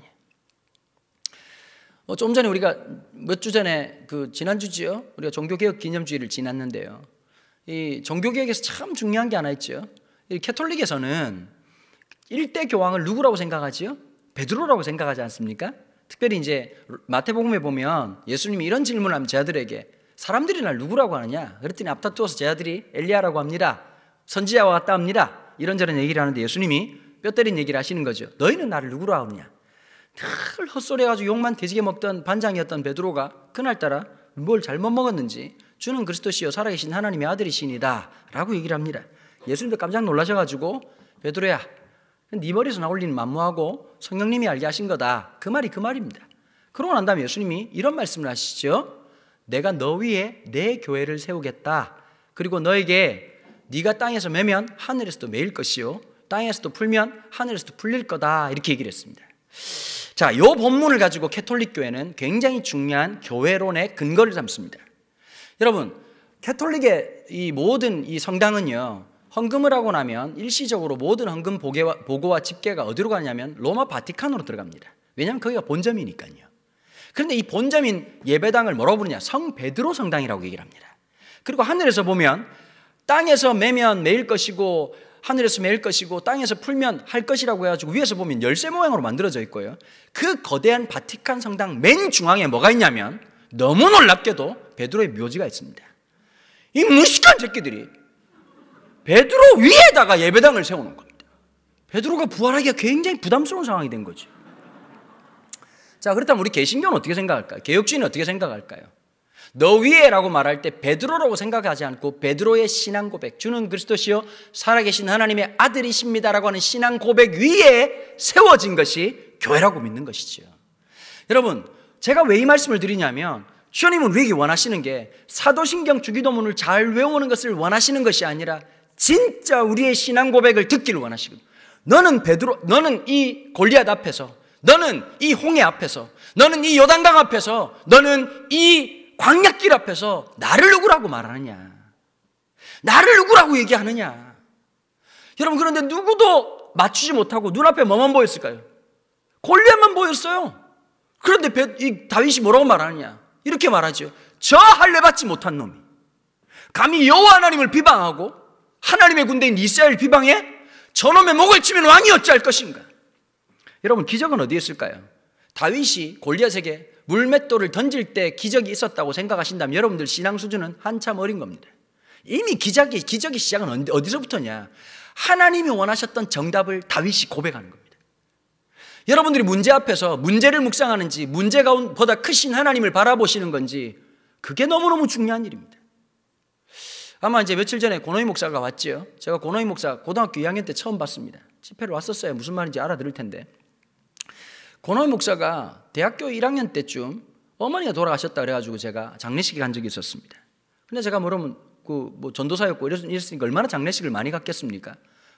좀 전에 우리가 몇 주 전에 지난주지요, 우리가 종교개혁 기념주의를 지났는데요. 이 종교개혁에서 참 중요한 게 하나 있죠. 이 캐톨릭에서는 일대 교황을 누구라고 생각하지요? 베드로라고 생각하지 않습니까? 특별히 이제 마태복음에 보면 예수님이 이런 질문을 하면 제자들에게 사람들이 날 누구라고 하느냐? 그랬더니 앞다투어서 제자들이 엘리야라고 합니다. 선지자와 같다 합니다. 이런저런 얘기를 하는데 예수님이 뼈 때린 얘기를 하시는 거죠. 너희는 나를 누구라고 하느냐? 늘 헛소리해가지고 욕만 돼지게 먹던 반장이었던 베드로가 그날따라 뭘 잘못 먹었는지 주는 그리스도시요 살아계신 하나님의 아들이시니다 라고 얘기를 합니다. 예수님도 깜짝 놀라셔가지고 베드로야, 네 머리에서 나올리는 만무하고 성령님이 알게 하신 거다. 그 말이 그 말입니다. 그러고 난 다음에 예수님이 이런 말씀을 하시죠. 내가 너 위에 내 교회를 세우겠다. 그리고 너에게 네가 땅에서 매면 하늘에서도 매일 것이요 땅에서도 풀면 하늘에서도 풀릴 거다. 이렇게 얘기를 했습니다. 자, 이 본문을 가지고 캐톨릭 교회는 굉장히 중요한 교회론의 근거를 삼습니다. 여러분, 캐톨릭의 이 모든 이 성당은요, 헌금을 하고 나면 일시적으로 모든 헌금 보고와 집계가 어디로 가냐면 로마 바티칸으로 들어갑니다. 왜냐하면 거기가 본점이니까요. 그런데 이 본점인 예배당을 뭐라고 부르냐? 성 베드로 성당이라고 얘기를 합니다. 그리고 하늘에서 보면 땅에서 매면 매일 것이고 하늘에서 매일 것이고 땅에서 풀면 할 것이라고 해가지고 위에서 보면 열쇠 모양으로 만들어져 있고요. 그 거대한 바티칸 성당 맨 중앙에 뭐가 있냐면 너무 놀랍게도 베드로의 묘지가 있습니다. 이 무식한 새끼들이 베드로 위에다가 예배당을 세우는 겁니다. 베드로가 부활하기가 굉장히 부담스러운 상황이 된 거죠. 자, 그렇다면 우리 개신교는 어떻게 생각할까요? 개혁주의는 어떻게 생각할까요? 너 위에라고 말할 때 베드로라고 생각하지 않고 베드로의 신앙 고백, 주는 그리스도시요 살아계신 하나님의 아들이십니다라고 하는 신앙 고백 위에 세워진 것이 교회라고 믿는 것이죠. 여러분, 제가 왜 이 말씀을 드리냐면 주님은 우리에게 원하시는 게 사도신경 주기도문을 잘 외우는 것을 원하시는 것이 아니라 진짜 우리의 신앙 고백을 듣기를 원하시거든요. 너는 이 골리앗 앞에서, 너는 이 홍해 앞에서, 너는 이 요단강 앞에서, 너는 이 광야길 앞에서 나를 누구라고 말하느냐? 나를 누구라고 얘기하느냐? 여러분, 그런데 누구도 맞추지 못하고 눈앞에 뭐만 보였을까요? 골리앗만 보였어요. 그런데 이 다윗이 뭐라고 말하느냐? 이렇게 말하죠. 저 할례 받지 못한 놈이 감히 여호와 하나님을 비방하고 하나님의 군대인 이스라엘 비방해 저놈의 목을 치면 왕이 어찌할 것인가? 여러분, 기적은 어디에 있을까요? 다윗이 골리앗에게 물맷돌을 던질 때 기적이 있었다고 생각하신다면 여러분들 신앙 수준은 한참 어린 겁니다. 이미 기적의 시작은 어디서부터냐? 하나님이 원하셨던 정답을 다윗이 고백하는 겁니다. 여러분들이 문제 앞에서 문제를 묵상하는지 문제가 보다 크신 하나님을 바라보시는 건지 그게 너무너무 중요한 일입니다. 아마 이제 며칠 전에 고노이 목사가 왔죠. 제가 고노이 목사 고등학교 2학년 때 처음 봤습니다. 집회를 왔었어야 무슨 말인지 알아들을 텐데, 고노이 목사가 대학교 1학년 때쯤 어머니가 돌아가셨다 그래가지고 제가 장례식에 간 적이 있었습니다. 근데 제가 뭐라면 전도사였고 이랬으니까 얼마나 장례식을 많이 갔겠습니까?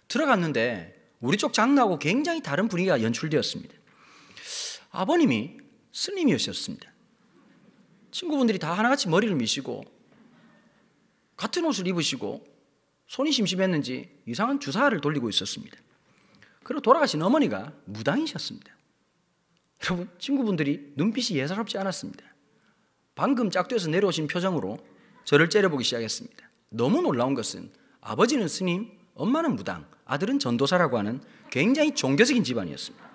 들어갔는데 우리 쪽 장로하고 굉장히 다른 분위기가 연출되었습니다. 아버님이 스님이셨습니다. 친구분들이 다 하나같이 머리를 미시고 같은 옷을 입으시고 손이 심심했는지 이상한 주사를 돌리고 있었습니다. 그리고 돌아가신 어머니가 무당이셨습니다. 여러분, 친구분들이 눈빛이 예사롭지 않았습니다. 방금 짝돼서 내려오신 표정으로 저를 째려보기 시작했습니다. 너무 놀라운 것은 아버지는 스님, 엄마는 무당, 아들은 전도사라고 하는 굉장히 종교적인 집안이었습니다.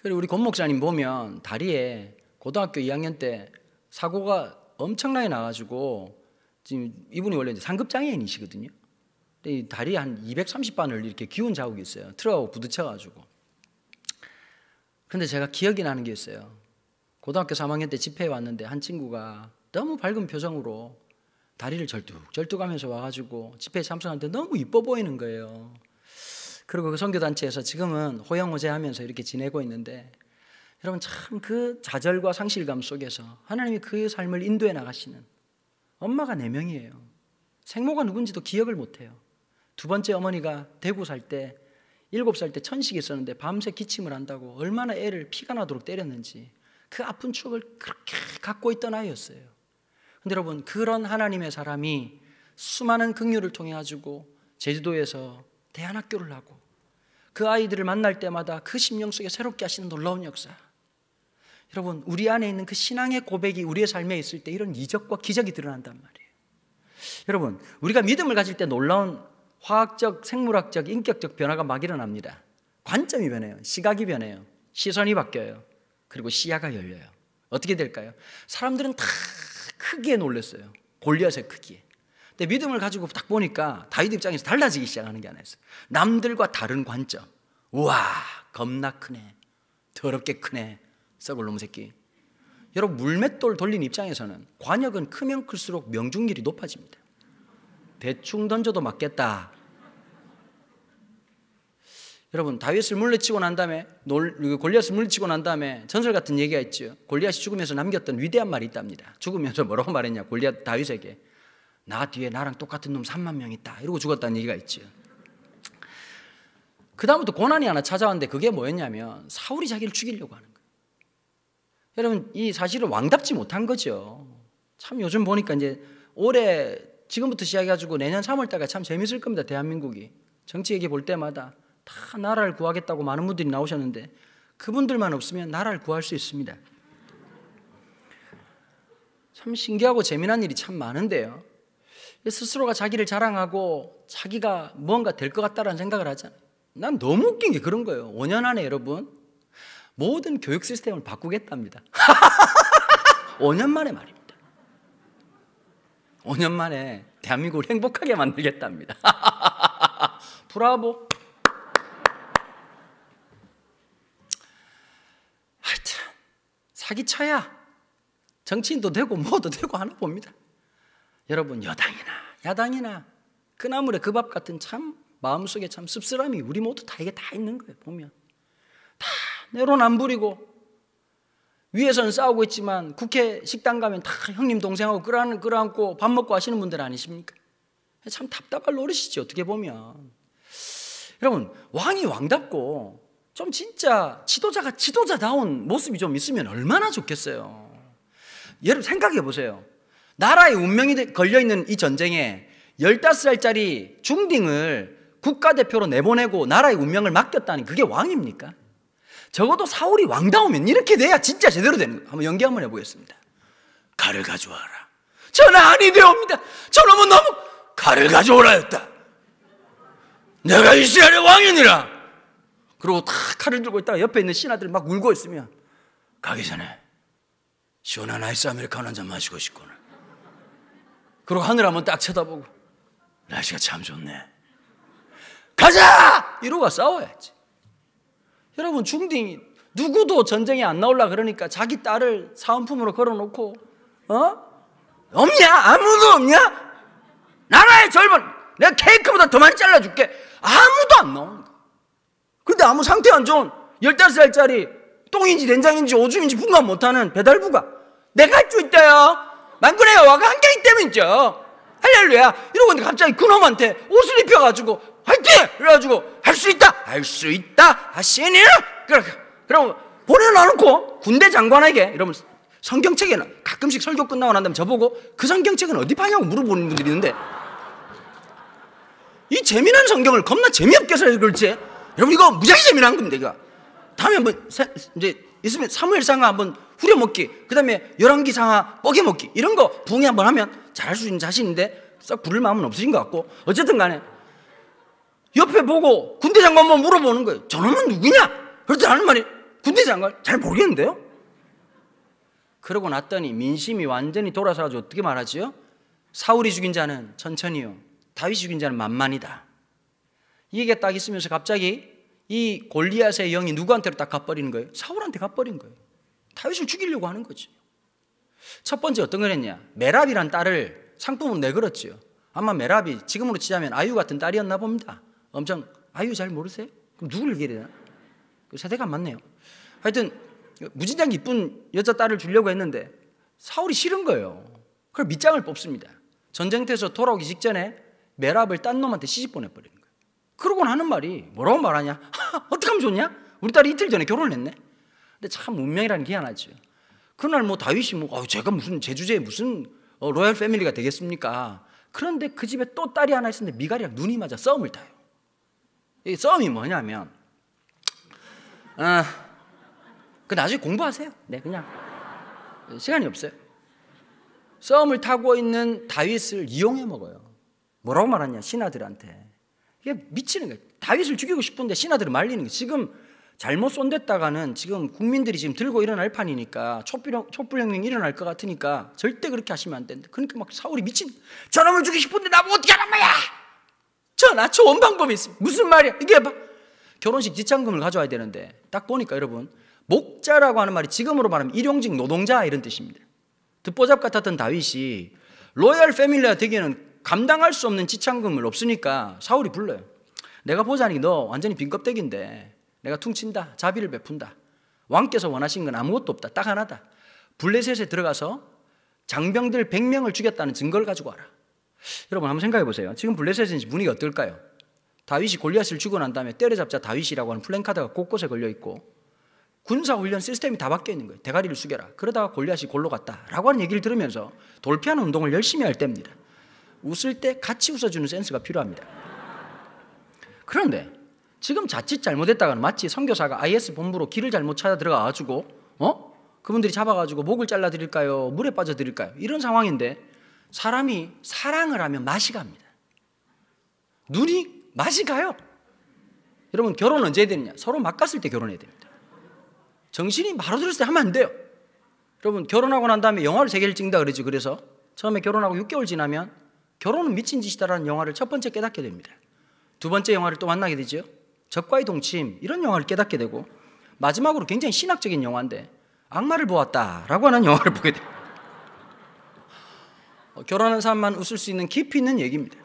그리고 우리 권 목사님 보면 다리에 고등학교 2학년 때 사고가 엄청나게 나가지고 지금 이분이 원래 상급 장애인이시거든요. 근데 이 다리에 한 230반을 이렇게 기운 자국이 있어요. 트럭하고 부딪혀가지고. 근데 제가 기억이 나는 게 있어요. 고등학교 3학년 때 집회에 왔는데 한 친구가 너무 밝은 표정으로 다리를 절뚝하면서 와가지고 집회에 참석하는데 너무 이뻐 보이는 거예요. 그리고 그 선교단체에서 지금은 호영호재하면서 이렇게 지내고 있는데, 여러분 참 그 좌절과 상실감 속에서 하나님이 그 삶을 인도해 나가시는 엄마가 4명이에요. 생모가 누군지도 기억을 못해요. 두 번째 어머니가 대구 살 때 7살 때 천식이 있었는데 밤새 기침을 한다고 얼마나 애를 피가 나도록 때렸는지 그 아픈 추억을 그렇게 갖고 있던 아이였어요. 근데 여러분 그런 하나님의 사람이 수많은 긍휼을 통해 가지고 제주도에서 대안학교를 하고 그 아이들을 만날 때마다 그 심령 속에 새롭게 하시는 놀라운 역사. 여러분 우리 안에 있는 그 신앙의 고백이 우리의 삶에 있을 때 이런 이적과 기적이 드러난단 말이에요. 여러분 우리가 믿음을 가질 때 놀라운 화학적, 생물학적, 인격적 변화가 막 일어납니다. 관점이 변해요. 시각이 변해요. 시선이 바뀌어요. 그리고 시야가 열려요. 어떻게 될까요? 사람들은 다 크기에 놀랐어요. 골리앗의 크기에. 근데 믿음을 가지고 딱 보니까 다윗 입장에서 달라지기 시작하는 게 하나 있어요. 남들과 다른 관점. 우와 겁나 크네. 더럽게 크네. 썩을 놈 새끼. 여러분 물맷돌 돌린 입장에서는 관역은 크면 클수록 명중률이 높아집니다. 대충 던져도 맞겠다. 여러분 다윗을 물리치고 난 다음에 골리앗을 물리치고 난 다음에 전설 같은 얘기가 있죠. 골리앗이 죽으면서 남겼던 위대한 말이 있답니다. 죽으면서 뭐라고 말했냐. 골리앗 다윗에게 나 뒤에 나랑 똑같은 놈 3만 명 있다 이러고 죽었다는 얘기가 있죠. 그 다음부터 고난이 하나 찾아왔는데 그게 뭐였냐면 사울이 자기를 죽이려고 하는 거예요. 여러분 이 사실을 왕답지 못한 거죠. 참 요즘 보니까 이제 올해 지금부터 시작해가지고 내년 3월달까지 참 재밌을 겁니다. 대한민국이 정치 얘기 볼 때마다 다 나라를 구하겠다고 많은 분들이 나오셨는데 그분들만 없으면 나라를 구할 수 있습니다. 참 신기하고 재미난 일이 참 많은데요. 스스로가 자기를 자랑하고 자기가 뭔가 될 것 같다라는 생각을 하잖아요. 난 너무 웃긴 게 그런 거예요. 5년 안에 여러분 모든 교육 시스템을 바꾸겠답니다. 5년 만에 말입니다. 5년 만에 대한민국을 행복하게 만들겠답니다. 브라보. 하여튼 사기쳐야 정치인도 되고 뭐도 되고 하나 봅니다. 여러분 여당이나 야당이나 그 나물에 그 밥 같은 참 마음속에 참 씁쓸함이 우리 모두 다 이게 다 있는 거예요. 보면 다 내로남불이고 위에서는 싸우고 있지만 국회 식당 가면 다 형님 동생하고 끌어안고 밥 먹고 하시는 분들 아니십니까? 참 답답할 노릇이지 어떻게 보면. 여러분 왕이 왕답고 좀 진짜 지도자가 지도자다운 모습이 좀 있으면 얼마나 좋겠어요. 여러분 생각해 보세요. 나라의 운명이 걸려있는 이 전쟁에 15살짜리 중딩을 국가대표로 내보내고 나라의 운명을 맡겼다니 그게 왕입니까? 적어도 사울이 왕다우면 이렇게 돼야 진짜 제대로 되는 거예요. 한번 연기 한번 해보겠습니다. 칼을 가져와라. 저는 아니되옵니다. 저놈은 너무 칼을 가져오라 했다. 내가 이스라엘의 왕이니라. 그리고 다 칼을 들고 있다가 옆에 있는 신하들이 막 울고 있으면 가기 전에 시원한 아이스 아메리카노 한 잔 마시고 싶구나. 그리고 하늘 한번 딱 쳐다보고 날씨가 참 좋네. 가자! 이러고 싸워야지. 여러분 중딩이 누구도 전쟁에 안 나오려 그러니까 자기 딸을 사은품으로 걸어놓고 없냐? 아무도 없냐? 나라의 절반 내가 케이크보다 더 많이 잘라줄게. 아무도 안 나오는 거야. 근데 아무 상태 안 좋은 15살짜리 똥인지 된장인지 오줌인지 분간 못하는 배달부가 내가 할 수 있다요. 만군의 여호와가 함께하기 때문이죠. 할렐루야. 이러고 있는데 갑자기 그놈한테 옷을 입혀가지고 화이팅! 이래가지고 할 수 있다! 할 수 있다! 하시니라! 그럼 보내놔놓고 군대 장관에게 이러면 성경책에는 가끔씩 설교 끝나고 난 다음에 저보고 그 성경책은 어디 파냐고 물어보는 분들이 있는데 이 재미난 성경을 겁나 재미없게 해서 그렇지 여러분 이거 무지하게 재미난 겁니다. 이거 다음에 한번 이제 있으면 사무엘상하 한번 후려먹기 그 다음에 열왕기상하 뻐개먹기 이런 거 부흥회 한번 하면 잘할 수 있는 자신인데 썩 부를 마음은 없으신 것 같고 어쨌든 간에 옆에 보고 군대 장관만 물어보는 거예요. 저놈은 누구냐? 그랬더니 하는 말이 군대 장관 잘 모르겠는데요. 그러고 났더니 민심이 완전히 돌아서가지고 어떻게 말하지요? 사울이 죽인 자는 천천히요 다윗이 죽인 자는 만만이다. 이 얘기가 딱 있으면서 갑자기 이 골리앗의 영이 누구한테로 딱 가버리는 거예요? 사울한테 가버린 거예요. 다윗을 죽이려고 하는 거죠. 첫 번째 어떤 걸 했냐? 메랍이란 딸을 상품으로 내걸었지요. 아마 메랍이 지금으로 치자면 아유 같은 딸이었나 봅니다. 엄청 아유 잘 모르세요? 그럼 누굴 얘기해야 되나? 그 세대가 안 맞네요. 하여튼 무진장 이쁜 여자 딸을 주려고 했는데 사울이 싫은 거예요. 그걸 밑장을 뽑습니다. 전쟁터에서 돌아오기 직전에 메랍을 딴 놈한테 시집 보내버리는 거예요. 그러고 하는 말이 뭐라고 말하냐? 어떻게 하면 좋냐? 우리 딸이 이틀 전에 결혼을 했네. 근데 참 운명이라는 게 희한하죠. 그날 뭐 다윗이 제가 무슨 제주제에 무슨 로얄 패밀리가 되겠습니까? 그런데 그 집에 또 딸이 하나 있었는데 미갈이랑 눈이 맞아 싸움을 타요. 이 싸움이 뭐냐면 그 나중에 공부하세요. 네, 그냥 시간이 없어요. 싸움을 타고 있는 다윗을 이용해 먹어요. 뭐라고 말하냐? 신하들한테. 이게 미치는 거예요. 다윗을 죽이고 싶은데 신하들을 말리는 거예요. 지금 잘못 손댔다가는 지금 국민들이 지금 들고 일어날 판이니까 촛불혁명이 일어날 것 같으니까 절대 그렇게 하시면 안 된다. 그러니까 막 사울이 미친, 저놈을 죽이고 싶은데 나보고 어떻게 하란 말이야? 전하, 좋은 방법이 있습니다. 무슨 말이야? 이게 봐. 결혼식 지참금을 가져와야 되는데 딱 보니까 여러분, 목자라고 하는 말이 지금으로 말하면 일용직 노동자 이런 뜻입니다. 듣보잡 같았던 다윗이 로얄 패밀리가 되기에는 감당할 수 없는 지참금을 없으니까 사울이 불러요. 내가 보자니 너 완전히 빈 껍데기인데 내가 퉁친다, 자비를 베푼다. 왕께서 원하신 건 아무것도 없다. 딱 하나다. 블레셋에 들어가서 장병들 100명을 죽였다는 증거를 가지고 와라. 여러분 한번 생각해 보세요. 지금 블레셋의 분위기가 어떨까요? 다윗이 골리앗을 죽고 난 다음에 때려잡자 다윗이라고 하는 플랜카드가 곳곳에 걸려 있고 군사훈련 시스템이 다 바뀌어 있는 거예요. 대가리를 숙여라. 그러다가 골리앗이 골로 갔다라고 하는 얘기를 들으면서 돌피하는 운동을 열심히 할 때입니다. 웃을 때 같이 웃어주는 센스가 필요합니다. 그런데 지금 자칫 잘못했다가는 마치 선교사가 IS 본부로 길을 잘못 찾아 들어가가지고 그분들이 잡아가지고 목을 잘라드릴까요? 물에 빠져드릴까요? 이런 상황인데 사람이 사랑을 하면 맛이 갑니다. 눈이 맛이 가요. 여러분 결혼 언제 해야 되느냐? 서로 막갔을 때 결혼해야 됩니다. 정신이 바로 들었을 때 하면 안 돼요. 여러분 결혼하고 난 다음에 영화를 3개를 찍는다 그러죠. 그래서 처음에 결혼하고 6개월 지나면 결혼은 미친 짓이다라는 영화를 첫 번째 깨닫게 됩니다. 두 번째 영화를 또 만나게 되죠. 적과의 동침 이런 영화를 깨닫게 되고 마지막으로 굉장히 신학적인 영화인데 악마를 보았다라고 하는 영화를 보게 됩니다. 결혼한 사람만 웃을 수 있는 깊이 있는 얘기입니다.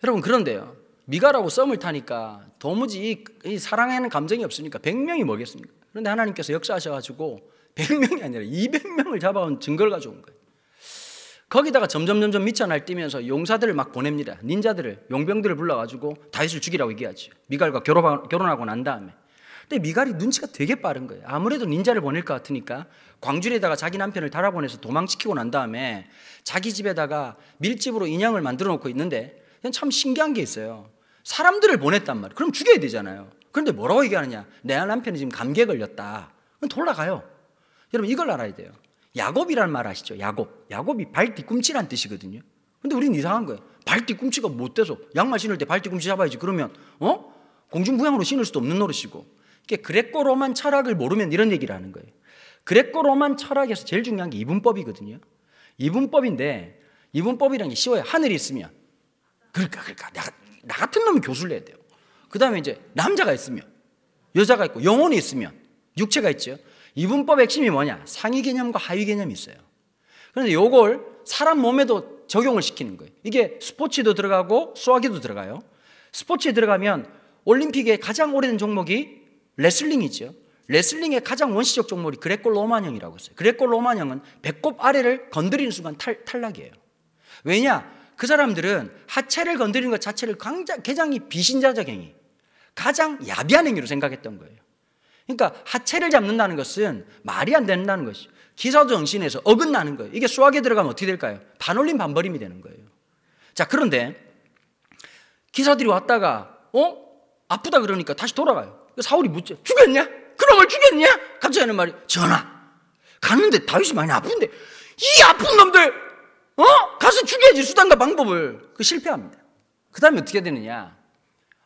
여러분 그런데요, 미갈하고 썸을 타니까 도무지 이 사랑하는 감정이 없으니까 100명이 뭐겠습니까? 그런데 하나님께서 역사하셔가지고 100명이 아니라 200명을 잡아온 증거를 가져온 거예요. 거기다가 점점 밑이 날뛰면서 용사들을 막 보냅니다. 닌자들을, 용병들을 불러가지고 다윗을 죽이라고 얘기하죠. 미갈과 결혼하고 난 다음에. 근데 미갈이 눈치가 되게 빠른 거예요. 아무래도 닌자를 보낼 것 같으니까 광주리에다가 자기 남편을 달아보내서 도망치키고 난 다음에 자기 집에다가 밀집으로 인형을 만들어 놓고 있는데 참 신기한 게 있어요. 사람들을 보냈단 말이에요. 그럼 죽여야 되잖아요. 그런데 뭐라고 얘기하느냐? 내 남편이 지금 감기에 걸렸다. 그럼 돌아가요. 여러분 이걸 알아야 돼요. 야곱이라는 말 아시죠? 야곱이 발 뒤꿈치란 뜻이거든요. 근데 우리는 이상한 거예요. 발 뒤꿈치가 못 돼서 양말 신을 때 발 뒤꿈치 잡아야지. 그러면 공중부양으로 신을 수도 없는 노릇이고. 이게 그레코 로만 철학을 모르면 이런 얘기를 하는 거예요. 그레코 로만 철학에서 제일 중요한 게 이분법이거든요. 이분법인데 이분법이라는 게 쉬워요. 하늘이 있으면 그러니까 나 같은 놈이 교수를 해야 돼요. 그 다음에 이제 남자가 있으면 여자가 있고 영혼이 있으면 육체가 있죠. 이분법의 핵심이 뭐냐? 상위 개념과 하위 개념이 있어요. 그런데 이걸 사람 몸에도 적용을 시키는 거예요. 이게 스포츠도 들어가고 수화기도 들어가요. 스포츠에 들어가면 올림픽의 가장 오래된 종목이 레슬링이죠. 레슬링의 가장 원시적 종목이 그레코 로만형이라고 했어요. 그레코 로만형은 배꼽 아래를 건드리는 순간 탈락이에요. 왜냐? 그 사람들은 하체를 건드리는 것 자체를 굉장히 비신자적 행위, 가장 야비한 행위로 생각했던 거예요. 그러니까 하체를 잡는다는 것은 말이 안 된다는 것이죠. 기사정신에서 어긋나는 거예요. 이게 수학에 들어가면 어떻게 될까요? 반올림 반버림이 되는 거예요. 자, 그런데 기사들이 왔다가 아프다 그러니까 다시 돌아가요. 사울이 묻죠. 죽였냐? 그놈을 죽였냐? 갑자기 하는 말이, 전하, 갔는데 다윗이 많이 아픈데 이 아픈 놈들 가서 죽여야지. 수단과 방법을. 실패합니다. 그 다음에 어떻게 되느냐?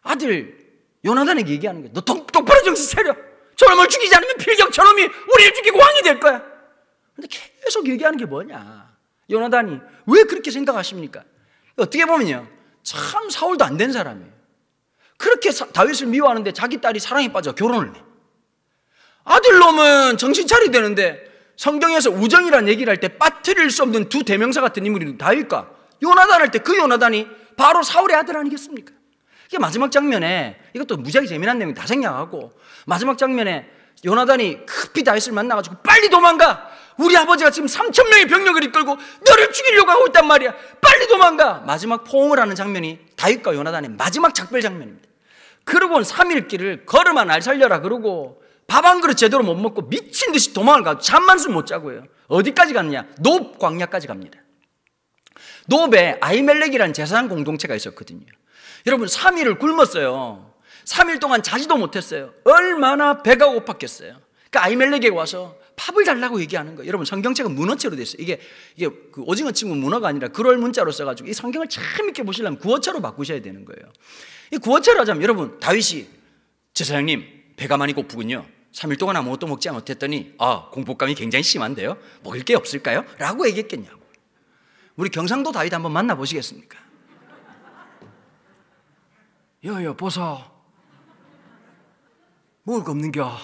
아들 요나단에게 얘기하는 거예요. 너 똑바로 정신 차려. 저놈을 죽이지 않으면 필경 저놈이 우리를 죽이고 왕이 될 거야. 근데 계속 얘기하는 게 뭐냐? 요나단이 왜 그렇게 생각하십니까? 어떻게 보면요, 참 사울도 안 된 사람이에요. 그렇게 다윗을 미워하는데 자기 딸이 사랑에 빠져 결혼을 해. 아들놈은 정신 차려야 되는데 성경에서 우정이라는 얘기를 할 때 빠뜨릴 수 없는 두 대명사 같은 인물이 다윗과 요나단 할 때 그 요나단이 바로 사울의 아들 아니겠습니까? 이게 마지막 장면에, 이것도 무지하게 재미난 내용이 다 생략하고, 마지막 장면에 요나단이 급히 다윗을 만나가지고 빨리 도망가! 우리 아버지가 지금 3,000명의 병력을 이끌고 너를 죽이려고 하고 있단 말이야. 빨리 도망가! 마지막 포옹을 하는 장면이 다윗과 요나단의 마지막 작별 장면입니다. 그러고는 3일 길을 걸으마 날 살려라 그러고 밥 한 그릇 제대로 못 먹고 미친 듯이 도망을 가고 잠만 숨 못 자고요. 어디까지 갔느냐? 노브 광야까지 갑니다. 노브에 아히멜렉이라는 제사장 공동체가 있었거든요. 여러분 3일을 굶었어요. 3일 동안 자지도 못했어요. 얼마나 배가 고팠겠어요. 그러니까 아히멜렉에게 와서 밥을 달라고 얘기하는 거예요. 여러분 성경책은 문어체로 됐어요. 이게 그 오징어 친구 문어가 아니라 그럴 문자로 써가지고 이 성경을 참 있게 보시려면 구어체로 바꾸셔야 되는 거예요. 이 구어체로 하자면 여러분 다윗이 제사장님 배가 많이 고프군요. 3일 동안 아무것도 먹지 못했더니 공복감이 굉장히 심한데요. 먹을 게 없을까요? 라고 얘기했겠냐고. 우리 경상도 다윗 한번 만나보시겠습니까? 여여 보소 먹을 거 없는겨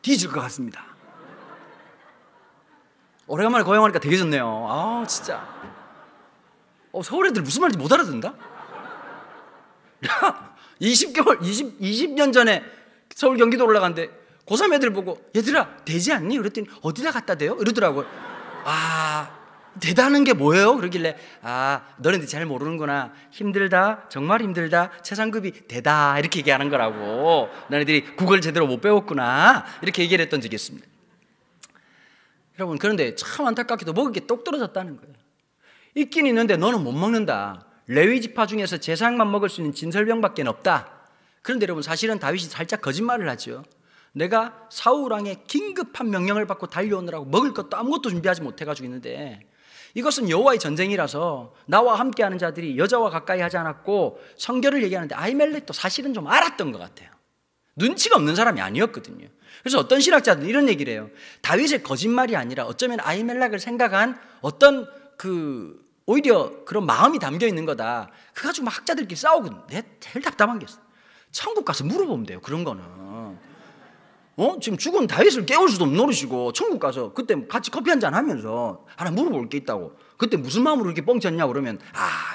뒤질 것 같습니다. 오래간만에 고향하니까 되게 좋네요. 진짜 서울 애들 무슨 말인지 못 알아듣는다? 20년 전에 서울 경기도 올라갔는데 고3 애들 보고 얘들아 되지 않니? 그랬더니 어디다 갖다 대요? 이러더라고요. 대다는 게 뭐예요? 그러길래 너네들 잘 모르는구나. 힘들다 정말 힘들다 최상급이 대다 이렇게 얘기하는 거라고. 너네들이 국어를 제대로 못 배웠구나 이렇게 얘기를 했던 적이 있습니다. 여러분 그런데 참 안타깝게도 먹을 게 똑 떨어졌다는 거예요. 있긴 있는데 너는 못 먹는다. 레위 지파 중에서 제사장만 먹을 수 있는 진설병밖에 없다. 그런데 여러분 사실은 다윗이 살짝 거짓말을 하죠. 내가 사울 왕의 긴급한 명령을 받고 달려오느라고 먹을 것도 아무것도 준비하지 못해가지고 있는데 이것은 여호와의 전쟁이라서 나와 함께하는 자들이 여자와 가까이 하지 않았고 성결을 얘기하는데 아히멜렉도 사실은 좀 알았던 것 같아요. 눈치가 없는 사람이 아니었거든요. 그래서 어떤 신학자들은 이런 얘기를 해요. 다윗의 거짓말이 아니라 어쩌면 아히멜렉을 생각한 어떤 오히려 그런 마음이 담겨 있는 거다. 그거 가지고 막 학자들끼리 싸우고 제일 답답한 게 있어요. 천국 가서 물어보면 돼요. 그런 거는 지금 죽은 다윗을 깨울 수도 없는 노릇이고 천국 가서 그때 같이 커피 한잔 하면서 하나 물어볼 게 있다고. 그때 무슨 마음으로 이렇게 뻥쳤냐 그러면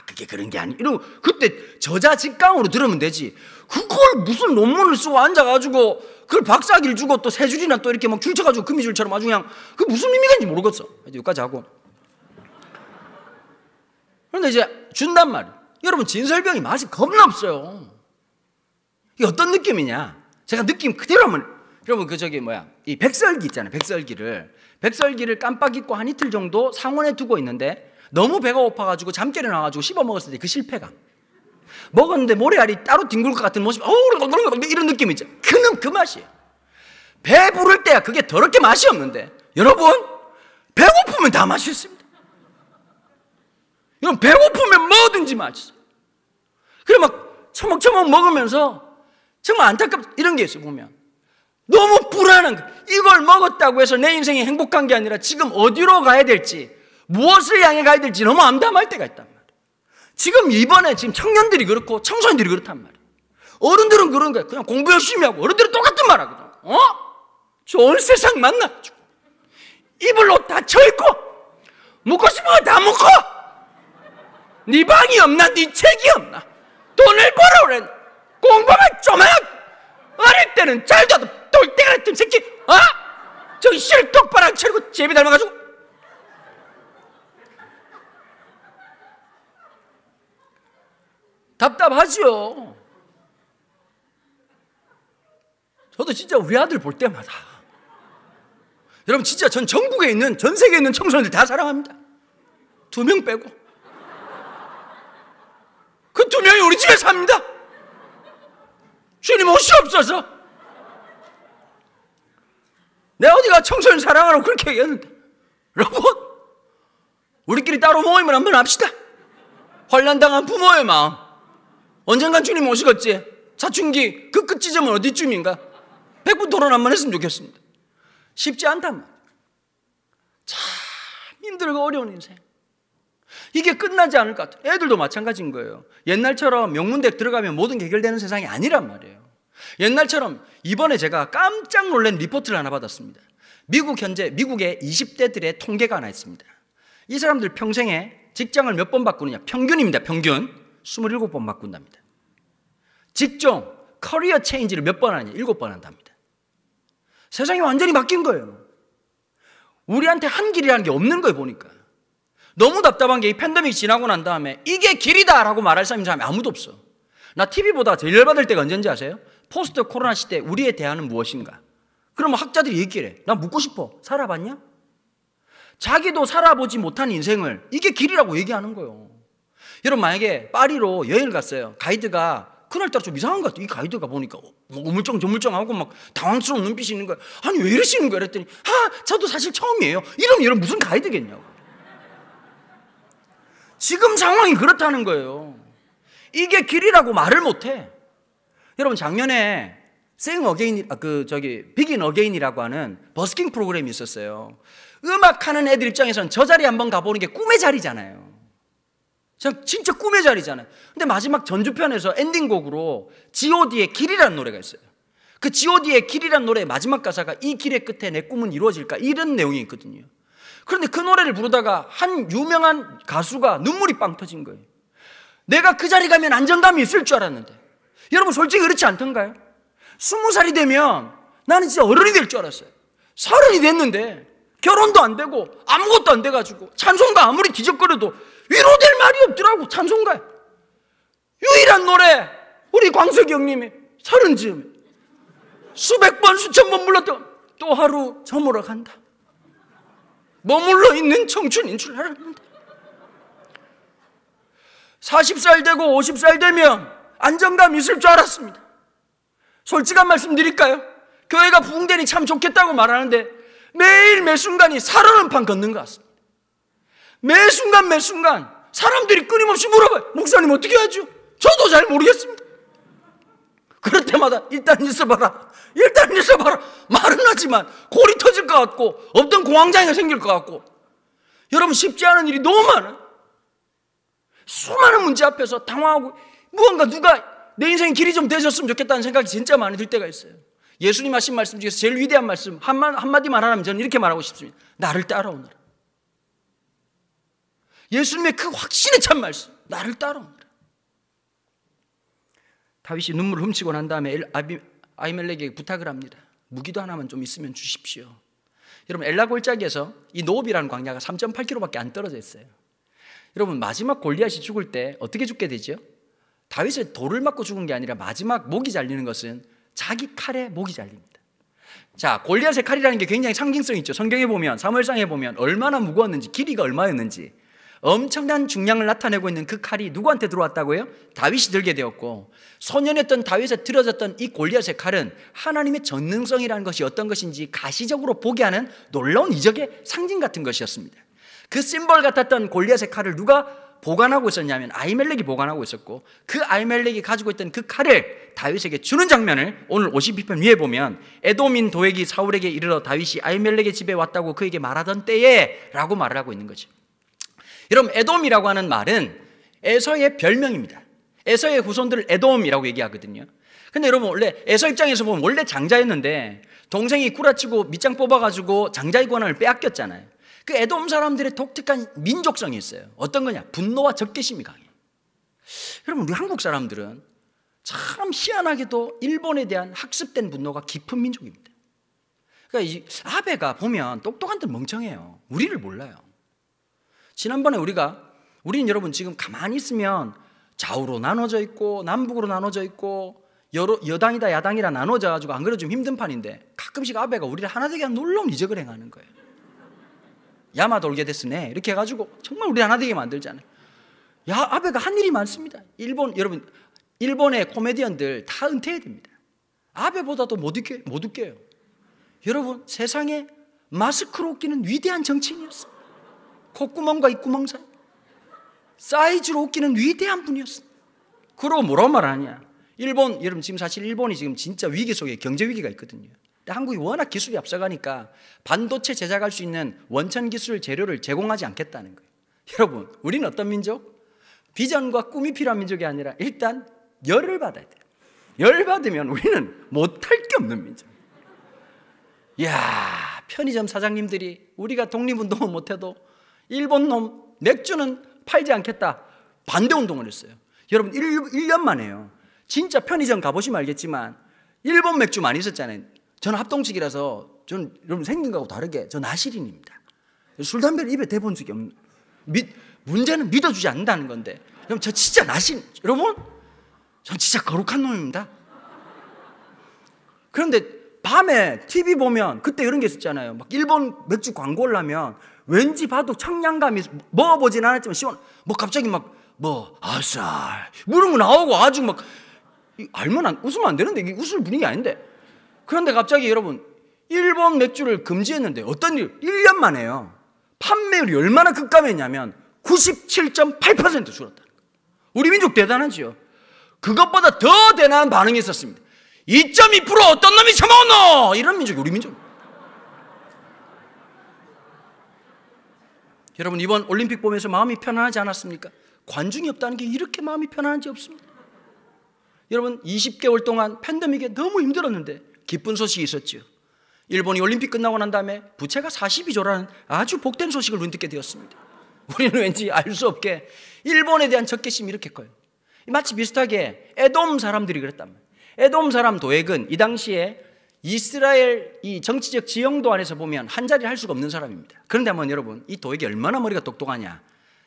그게 그런 게 아니 이러고 그때 저자직강으로 들으면 되지. 그걸 무슨 논문을 쓰고 앉아가지고 그걸 박사학위를 주고 또 세 줄이나 또 이렇게 막 줄쳐가지고 금이줄처럼 아주 그냥 그게 무슨 의미가 있는지 모르겠어. 여기까지 하고 그런데 이제 준단 말이에요. 여러분 진설병이 맛이 겁나 없어요. 이게 어떤 느낌이냐? 제가 느낌 그대로 한번 여러분 이 백설기 있잖아요. 백설기를 깜빡 잊고 한 이틀 정도 상온에 두고 있는데 너무 배가 고파가지고 잠결에 나와가지고 씹어 먹었을 때 그 실패감. 먹었는데 모래알이 따로 뒹굴 것 같은 모습. 이런 느낌 있죠. 그 맛이에요. 배 부를 때야 그게 더럽게 맛이 없는데 여러분 배고프면 다 맛있습니다. 여러분 배고프면 뭐든지 맛있어요. 그래 막 처먹처먹 먹으면서 정말 안타깝다 이런 게 있어요. 보면 너무 불안한 거예요. 이걸 먹었다고 해서 내 인생이 행복한 게 아니라 지금 어디로 가야 될지 무엇을 향해 가야 될지 너무 암담할 때가 있단 말이에요. 지금 이번에 지금 청년들이 그렇고 청소년들이 그렇단 말이에요. 어른들은 그런 거예요. 그냥 공부 열심히 하고 어른들은 똑같은 말 하거든. 좋은 세상 만나가지고 이불로 다 쳐입고 묵고 싶은 거 다 묵고 네 방이 없나 네 책이 없나 돈을 벌어오래 공부만 좀 해. 어릴 때는 잘자도 똘대가 같은 새끼 저기 실똑바랑 차리고 제비 닮아가지고 답답하죠. 저도 진짜 우리 아들 볼 때마다 여러분 진짜 전 전국에 있는 전 세계에 있는 청소년들 다 사랑합니다. 2명 빼고 그 2명이 우리 집에 삽니다. 주님 옷이 없어서 내가 어디가 청소년 사랑하라고 그렇게 얘기했는데 여러분 우리끼리 따로 모임을 한번 합시다. 환난당한 부모의 마음 언젠간 주님 오시겠지. 사춘기 그 끝지점은 어디쯤인가 100분 토론 한번 했으면 좋겠습니다. 쉽지 않단 말이에요. 참 힘들고 어려운 인생 이게 끝나지 않을 것 같아요. 애들도 마찬가지인 거예요. 옛날처럼 명문대학 들어가면 모든 게 해결되는 세상이 아니란 말이에요. 옛날처럼 이번에 제가 깜짝 놀란 리포트를 하나 받았습니다. 미국의 20대들의 통계가 하나 있습니다. 이 사람들 평생에 직장을 몇 번 바꾸느냐 평균입니다. 평균 27번 바꾼답니다. 직종, 커리어 체인지를 몇 번 하냐? 7번 한답니다. 세상이 완전히 바뀐 거예요. 우리한테 한 길이라는 게 없는 거예요, 보니까. 너무 답답한 게 이 팬데믹이 지나고 난 다음에 이게 길이다 라고 말할 사람이 아무도 없어. 나 TV 보다가 제일 열받을 때가 언제인지 아세요? 포스트 코로나 시대 우리의 대안은 무엇인가? 그러면 학자들이 얘기를 해. 나 묻고 싶어. 살아봤냐? 자기도 살아보지 못한 인생을 이게 길이라고 얘기하는 거예요. 여러분, 만약에 파리로 여행을 갔어요. 가이드가 그날따라 좀 이상한 것 같아요. 이 가이드가 보니까 우물쩡저물쩡하고 막 당황스러운 눈빛이 있는 거예요. 아니 왜 이러시는 거예요? 그랬더니 저도 사실 처음이에요. 이러면 무슨 가이드겠냐고. 지금 상황이 그렇다는 거예요. 이게 길이라고 말을 못해. 여러분, 작년에 Sing Again, Begin Again이라고 하는 버스킹 프로그램이 있었어요. 음악하는 애들 입장에서는 저 자리 한번 가보는 게 꿈의 자리잖아요. 진짜 꿈의 자리잖아요. 근데 마지막 전주편에서 엔딩곡으로 G.O.D의 길이라는 노래가 있어요. 그 G.O.D의 길이라는 노래의 마지막 가사가 이 길의 끝에 내 꿈은 이루어질까? 이런 내용이 있거든요. 그런데 그 노래를 부르다가 한 유명한 가수가 눈물이 빵 터진 거예요. 내가 그 자리 가면 안정감이 있을 줄 알았는데. 여러분, 솔직히 그렇지 않던가요? 20살이 되면 나는 진짜 어른이 될 줄 알았어요. 30이 됐는데 결혼도 안 되고 아무것도 안 돼가지고 찬송가 아무리 뒤적거려도 위로될 말이 없더라고. 찬송가에 유일한 노래 우리 광석이 형님이 30쯤에 수백 번 수천 번 불렀던 또 하루 저물어 간다. 머물러 있는 청춘인 줄 알았는데 40살 되고 50살 되면 안정감 있을 줄 알았습니다. 솔직한 말씀 드릴까요? 교회가 부흥되니 참 좋겠다고 말하는데 매일 매 순간이 살아난 판 걷는 것 같습니다. 매 순간 사람들이 끊임없이 물어봐요. 목사님 어떻게 하죠? 저도 잘 모르겠습니다. 그럴 때마다 일단 있어봐라 말은 하지만 골이 터질 것 같고 없던 공황장애가 생길 것 같고. 여러분, 쉽지 않은 일이 너무 많아요. 수많은 문제 앞에서 당황하고 무언가 누가 내 인생에 길이 좀 되셨으면 좋겠다는 생각이 진짜 많이 들 때가 있어요. 예수님 하신 말씀 중에서 제일 위대한 말씀 한마디만 하라면 저는 이렇게 말하고 싶습니다. 나를 따라오너라. 예수님의 그 확신에 찬 말씀, 나를 따라오너라. 다윗이 눈물을 훔치고 난 다음에 아히멜렉에게 부탁을 합니다. 무기도 하나만 좀 있으면 주십시오. 여러분, 엘라 골짜기에서 이 노업이라는 광야가 3.8km밖에 안 떨어져 있어요. 여러분, 마지막 골리앗이 죽을 때 어떻게 죽게 되죠? 다윗의 돌을 맞고 죽은 게 아니라 마지막 목이 잘리는 것은 자기 칼에 목이 잘립니다. 자, 골리앗의 칼이라는 게 굉장히 상징성이 있죠. 성경에 보면, 사무엘상에 보면 얼마나 무거웠는지, 길이가 얼마였는지 엄청난 중량을 나타내고 있는 그 칼이 누구한테 들어왔다고요? 다윗이 들게 되었고, 소년이었던 다윗에 들어졌던 이 골리앗의 칼은 하나님의 전능성이라는 것이 어떤 것인지 가시적으로 보게 하는 놀라운 이적의 상징 같은 것이었습니다. 그 심벌 같았던 골리앗의 칼을 누가 보관하고 있었냐면 아히멜렉이 보관하고 있었고, 그 아히멜렉이 가지고 있던 그 칼을 다윗에게 주는 장면을 오늘 52편 위에 보면, 에돔인 도액이 사울에게 이르러 다윗이 아히멜렉의 집에 왔다고 그에게 말하던 때에 라고 말을 하고 있는 거죠. 여러분, 에돔이라고 하는 말은 에서의 별명입니다. 에서의 후손들을 에돔이라고 얘기하거든요. 근데 여러분, 원래 에서 입장에서 보면 원래 장자였는데 동생이 구라치고 밑장 뽑아가지고 장자의 권한을 빼앗겼잖아요. 그 에돔 사람들의 독특한 민족성이 있어요. 어떤 거냐? 분노와 적개심이 강해요. 여러분, 우리 한국 사람들은 참 희한하게도 일본에 대한 학습된 분노가 깊은 민족입니다. 그러니까 이 아베가 보면 똑똑한 듯 멍청해요. 우리를 몰라요. 지난번에 우리는 여러분 지금 가만히 있으면 좌우로 나눠져 있고 남북으로 나눠져 있고 여당이다 야당이라 나눠져 가지고 안 그래도 좀 힘든 판인데, 가끔씩 아베가 우리를 하나 되게 한 놀라운 이적을 행하는 거예요. 야마 돌게 됐으네 이렇게 해가지고 정말 우리 하나 되게 만들잖아요. 아베가 한 일이 많습니다. 여러분, 일본의 코미디언들 다 은퇴해야 됩니다. 아베보다도 못 웃겨요. 여러분, 세상에 마스크로 웃기는 위대한 정치인이었습니다. 콧구멍과 입구멍 사이 사이즈로 웃기는 위대한 분이었습니다. 그러고 뭐라고 말하냐? 여러분 지금 사실 일본이 지금 진짜 위기 속에 경제 위기가 있거든요. 근데 한국이 워낙 기술이 앞서가니까 반도체 제작할 수 있는 원천 기술 재료를 제공하지 않겠다는 거예요. 여러분, 우리는 어떤 민족? 비전과 꿈이 필요한 민족이 아니라 일단 열을 받아야 돼요. 열 받으면 우리는 못할 게 없는 민족. 이야, 편의점 사장님들이 우리가 독립운동은 못해도 일본 놈 맥주는 팔지 않겠다 반대운동을 했어요. 여러분, 1년 만에요. 진짜 편의점 가보시면 알겠지만 일본 맥주 많이 있었잖아요. 저는 합동측이라서 저는 여러분 생긴 거하고 다르게 저 나시린입니다. 술 담배를 입에 대본 적이 없는. 문제는 믿어주지 않는다는 건데. 여러분 저 진짜 나신, 여러분 전 진짜 거룩한 놈입니다. 그런데 밤에 TV 보면 그때 이런 게 있었잖아요. 막 일본 맥주 광고를 하면 왠지 봐도 청량감이, 먹어보진 않았지만 시원, 뭐 갑자기 막 뭐 아살 뭐 이런 거 나오고 아주 막 알면 웃으면 안 되는데 이게 웃을 분위기 아닌데. 그런데 갑자기 여러분 일본 맥주를 금지했는데 어떤 일, 1년 만에요. 판매율이 얼마나 급감했냐면 97.8% 줄었다. 우리 민족 대단하죠. 그것보다 더 대단한 반응이 있었습니다. 2.2% 어떤 놈이 처먹었노? 이런 민족이 우리 민족. 여러분 이번 올림픽 보면서 마음이 편안하지 않았습니까? 관중이 없다는 게 이렇게 마음이 편안한 적 없습니다. 여러분 20개월 동안 팬데믹에 너무 힘들었는데 기쁜 소식이 있었죠. 일본이 올림픽 끝나고 난 다음에 부채가 42조라는 아주 복된 소식을 눈 듣게 되었습니다. 우리는 왠지 알 수 없게 일본에 대한 적개심이 이렇게 커요. 마치 비슷하게 에돔 사람들이 그랬단 말이에요. 에돔 사람 도액은 이 당시에 이스라엘 이 정치적 지형도 안에서 보면 한 자리를 할 수가 없는 사람입니다. 그런데 한번 여러분 이 도액이 얼마나 머리가 똑똑하냐.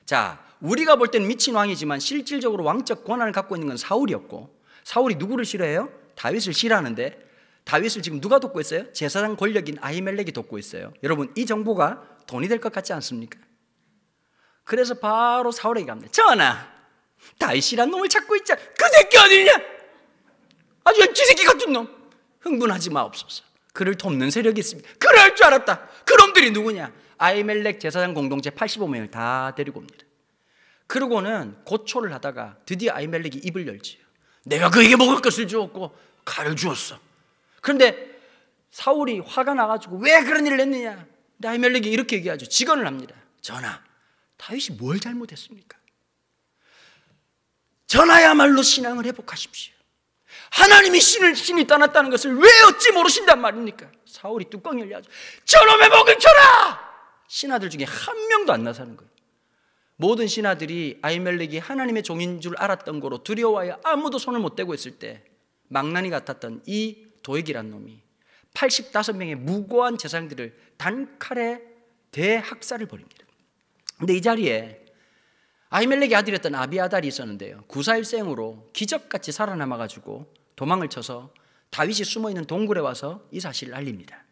자, 우리가 볼 때는 미친 왕이지만 실질적으로 왕적 권한을 갖고 있는 건 사울이었고, 사울이 누구를 싫어해요? 다윗을 싫어하는데 다윗을 지금 누가 돕고 있어요? 제사장 권력인 아히멜렉이 돕고 있어요. 여러분 이 정보가 돈이 될 것 같지 않습니까? 그래서 바로 사울에게 갑니다. 전하, 다윗이란 놈을 찾고 있자. 그 새끼 어디냐? 아주 쥐새끼 같은 놈. 흥분하지 마옵소서. 그를 돕는 세력이 있습니다. 그럴 줄 알았다. 그놈들이 누구냐? 아히멜렉 제사장 공동체 85명을 다 데리고 옵니다. 그러고는 고초를 하다가 드디어 아히멜렉이 입을 열지요. 내가 그에게 먹을 것을 주었고 칼을 주었어. 그런데 사울이 화가 나가지고 왜 그런 일을 했느냐? 근데 아히멜렉이 이렇게 얘기하죠. 직언을 합니다. 전하, 다윗이 뭘 잘못했습니까? 전하야말로 신앙을 회복하십시오. 하나님이 신이 떠났다는 것을 왜 어찌 모르신단 말입니까? 사울이 뚜껑 열려가지고 저놈의 목을 쳐라! 신하들 중에 한 명도 안 나서는 거예요. 모든 신하들이 아히멜렉이 하나님의 종인 줄 알았던 거로 두려워하여 아무도 손을 못 대고 있을 때 망나니 같았던 이 도액이란 놈이 85명의 무고한 제사장들을 단칼에 대학살을 벌입니다. 근데 이 자리에 아히멜렉의 아들이었던 아비아달이 있었는데요, 구사일생으로 기적같이 살아남아가지고 도망을 쳐서 다윗이 숨어있는 동굴에 와서 이 사실을 알립니다.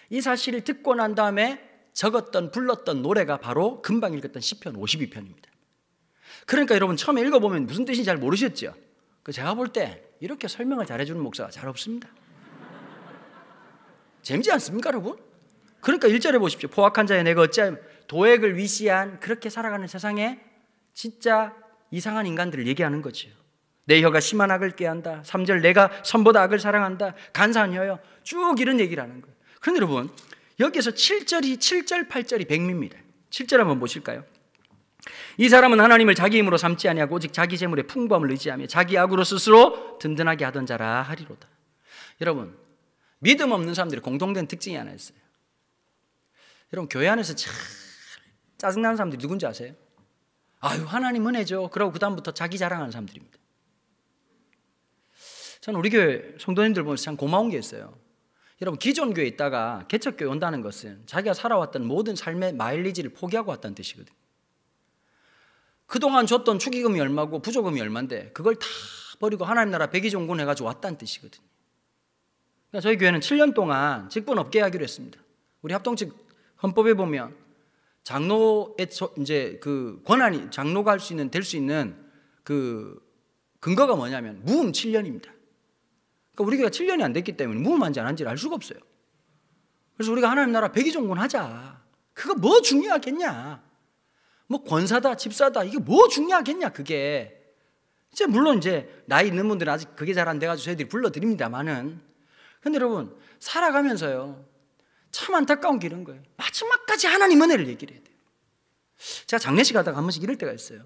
이 사실을 듣고 난 다음에 적었던 불렀던 노래가 바로 금방 읽었던 시편 52편입니다. 그러니까 여러분 처음에 읽어보면 무슨 뜻인지 잘 모르셨죠? 제가 볼 때 이렇게 설명을 잘해주는 목사가 잘 없습니다. 재미지 않습니까 여러분? 그러니까 1절에 보십시오. 포악한 자의 내가 어찌하면, 도액을 위시한 그렇게 살아가는 세상에 진짜 이상한 인간들을 얘기하는 거죠. 내 혀가 심한 악을 꾀한다. 3절 내가 선보다 악을 사랑한다. 간사한 혀요. 쭉 이런 얘기를 하는 거예요. 그런데 여러분 여기서 7절 8절이 백미입니다. 7절 한번 보실까요? 이 사람은 하나님을 자기 힘으로 삼지 아니하고 오직 자기 재물의 풍부함을 의지하며 자기 악으로 스스로 든든하게 하던 자라 하리로다. 여러분 믿음 없는 사람들의 공통된 특징이 하나 있어요. 여러분 교회 안에서 참 짜증나는 사람들이 누군지 아세요? 아유 하나님 은혜죠. 그러고 그 다음부터 자기 자랑하는 사람들입니다. 저는 우리 교회 성도님들 보면서 참 고마운 게 있어요. 여러분 기존 교회에 있다가 개척교회 온다는 것은 자기가 살아왔던 모든 삶의 마일리지를 포기하고 왔다는 뜻이거든요. 그동안 줬던 축의금이 얼마고 부조금이 얼마인데 그걸 다 버리고 하나님 나라 백의종군 해가지고 왔다는 뜻이거든요. 그러니까 저희 교회는 7년 동안 직분 없게 하기로 했습니다. 우리 합동측 헌법에 보면 장로의 이제 그 권한이 장로가 할 수 있는 될 수 있는 그 근거가 뭐냐면 무음 7년입니다. 그러니까 우리 교회가 7년이 안 됐기 때문에 무음한지 안 한지를 알 수가 없어요. 그래서 우리가 하나님 나라 백의종군 하자. 그거 뭐 중요하겠냐? 뭐 권사다, 집사다, 이게 뭐 중요하겠냐? 그게 이제 물론 이제 나이 있는 분들은 아직 그게 잘 안 돼가지고 저희들이 불러드립니다만은, 근데 여러분 살아가면서요 참 안타까운 길은 거예요. 마지막까지 하나님 은혜를 얘기를 해야 돼요. 제가 장례식 하다가 한 번씩 이럴 때가 있어요.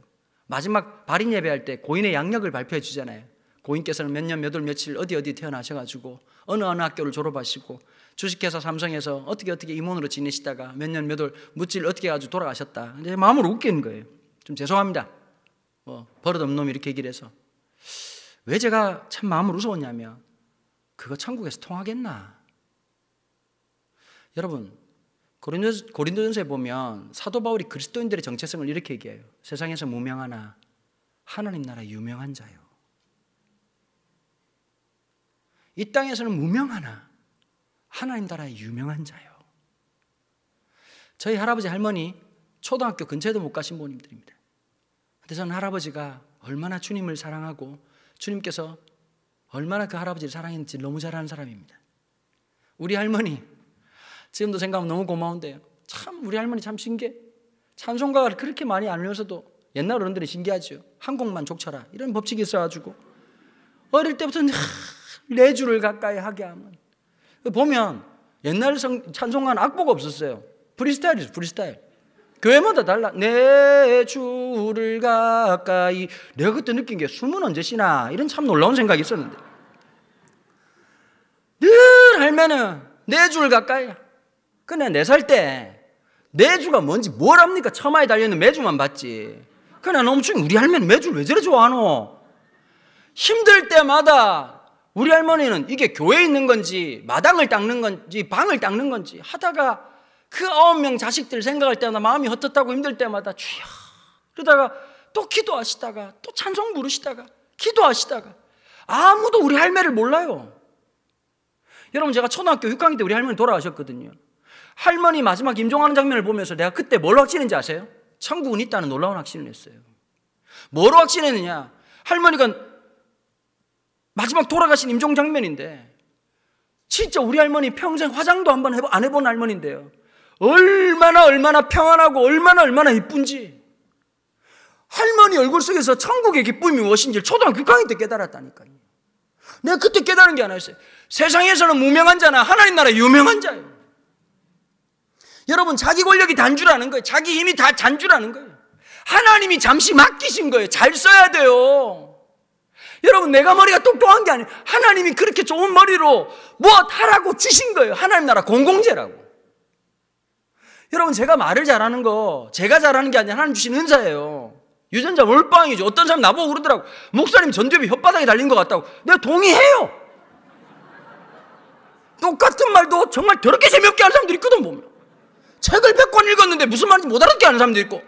마지막 발인 예배할 때 고인의 양력을 발표해 주잖아요. 고인께서는 몇 년 몇 월 며칠 어디 태어나셔가지고 어느 학교를 졸업하시고 주식회사 삼성에서 어떻게 임원으로 지내시다가 몇 년 몇 월 무칠 어떻게 해가지고 돌아가셨다. 이제 마음으로 웃기는 거예요. 좀 죄송합니다. 버릇없는 놈이 이렇게 얘기를 해서. 왜 제가 참 마음을 우스웠냐면 그거 천국에서 통하겠나? 여러분, 고린도전서에 보면 사도 바울이 그리스도인들의 정체성을 이렇게 얘기해요. 세상에서 무명하나 하나님 나라 유명한 자요. 이 땅에서는 무명하나 하나님 나라의 유명한 자요. 저희 할아버지 할머니 초등학교 근처에도 못 가신 부모님들입니다. 근데 저는 할아버지가 얼마나 주님을 사랑하고 주님께서 얼마나 그 할아버지를 사랑했는지 너무 잘 아는 사람입니다. 우리 할머니 지금도 생각하면 너무 고마운데요. 참 우리 할머니 참 신기해. 찬송가를 그렇게 많이 안 외워서도 옛날 어른들이 신기하죠. 한 곡만 족쳐라 이런 법칙이 있어가지고 어릴 때부터 네 줄을 가까이 하게 하면 보면 옛날 찬송가는 악보가 없었어요. 프리스타일이죠. 프리스타일. 교회마다 달라. 네 줄을 가까이. 내가 그때 느낀 게 숨은 언제 쉬나 이런 참 놀라운 생각이 있었는데 늘 할매는 네 줄 가까이. 근데 4살 때 네 주가 뭔지 뭘 합니까? 처마에 달려있는 매주만 봤지. 그래 너무 우리 할매는 매주를 왜 저래 좋아하노? 힘들 때마다 우리 할머니는 이게 교회에 있는 건지 마당을 닦는 건지 방을 닦는 건지 하다가 그 9명 자식들 생각할 때마다 마음이 헛헛하고 힘들 때마다 주여 그러다가 또 기도하시다가 또 찬송 부르시다가 기도하시다가 아무도 우리 할매를 몰라요. 여러분 제가 초등학교 6학년 때 우리 할머니 돌아가셨거든요. 할머니 마지막 임종하는 장면을 보면서 내가 그때 뭘 확신했는지 아세요? 천국은 있다는 놀라운 확신을 했어요. 뭐로 확신했느냐? 할머니가 마지막 돌아가신 임종 장면인데 진짜 우리 할머니 평생 화장도 한번 안 해본 할머니인데요. 얼마나 평안하고 얼마나 이쁜지 할머니 얼굴 속에서 천국의 기쁨이 무엇인지 초등학교 6학년 때 깨달았다니까요. 내가 그때 깨달은 게 하나였어요. 세상에서는 무명한 자나 하나님 나라 유명한 자예요. 여러분 자기 권력이 단주라는 거예요. 자기 힘이 다 잔주라는 거예요. 하나님이 잠시 맡기신 거예요. 잘 써야 돼요. 여러분 내가 머리가 똑똑한 게 아니에요. 하나님이 그렇게 좋은 머리로 하라고 주신 거예요. 하나님 나라 공공재라고. 여러분 제가 말을 잘하는 거 제가 잘하는 게 아니라 하나님 주신 은사예요. 유전자 몰빵이죠. 어떤 사람 나보고 그러더라고. 목사님 전두엽이 혓바닥에 달린 것 같다고. 내가 동의해요. 똑같은 말도 정말 더럽게 재미없게 하는 사람들이 있거든 보면. 책을 100권 읽었는데 무슨 말인지 못 알아듣게 하는 사람도 있고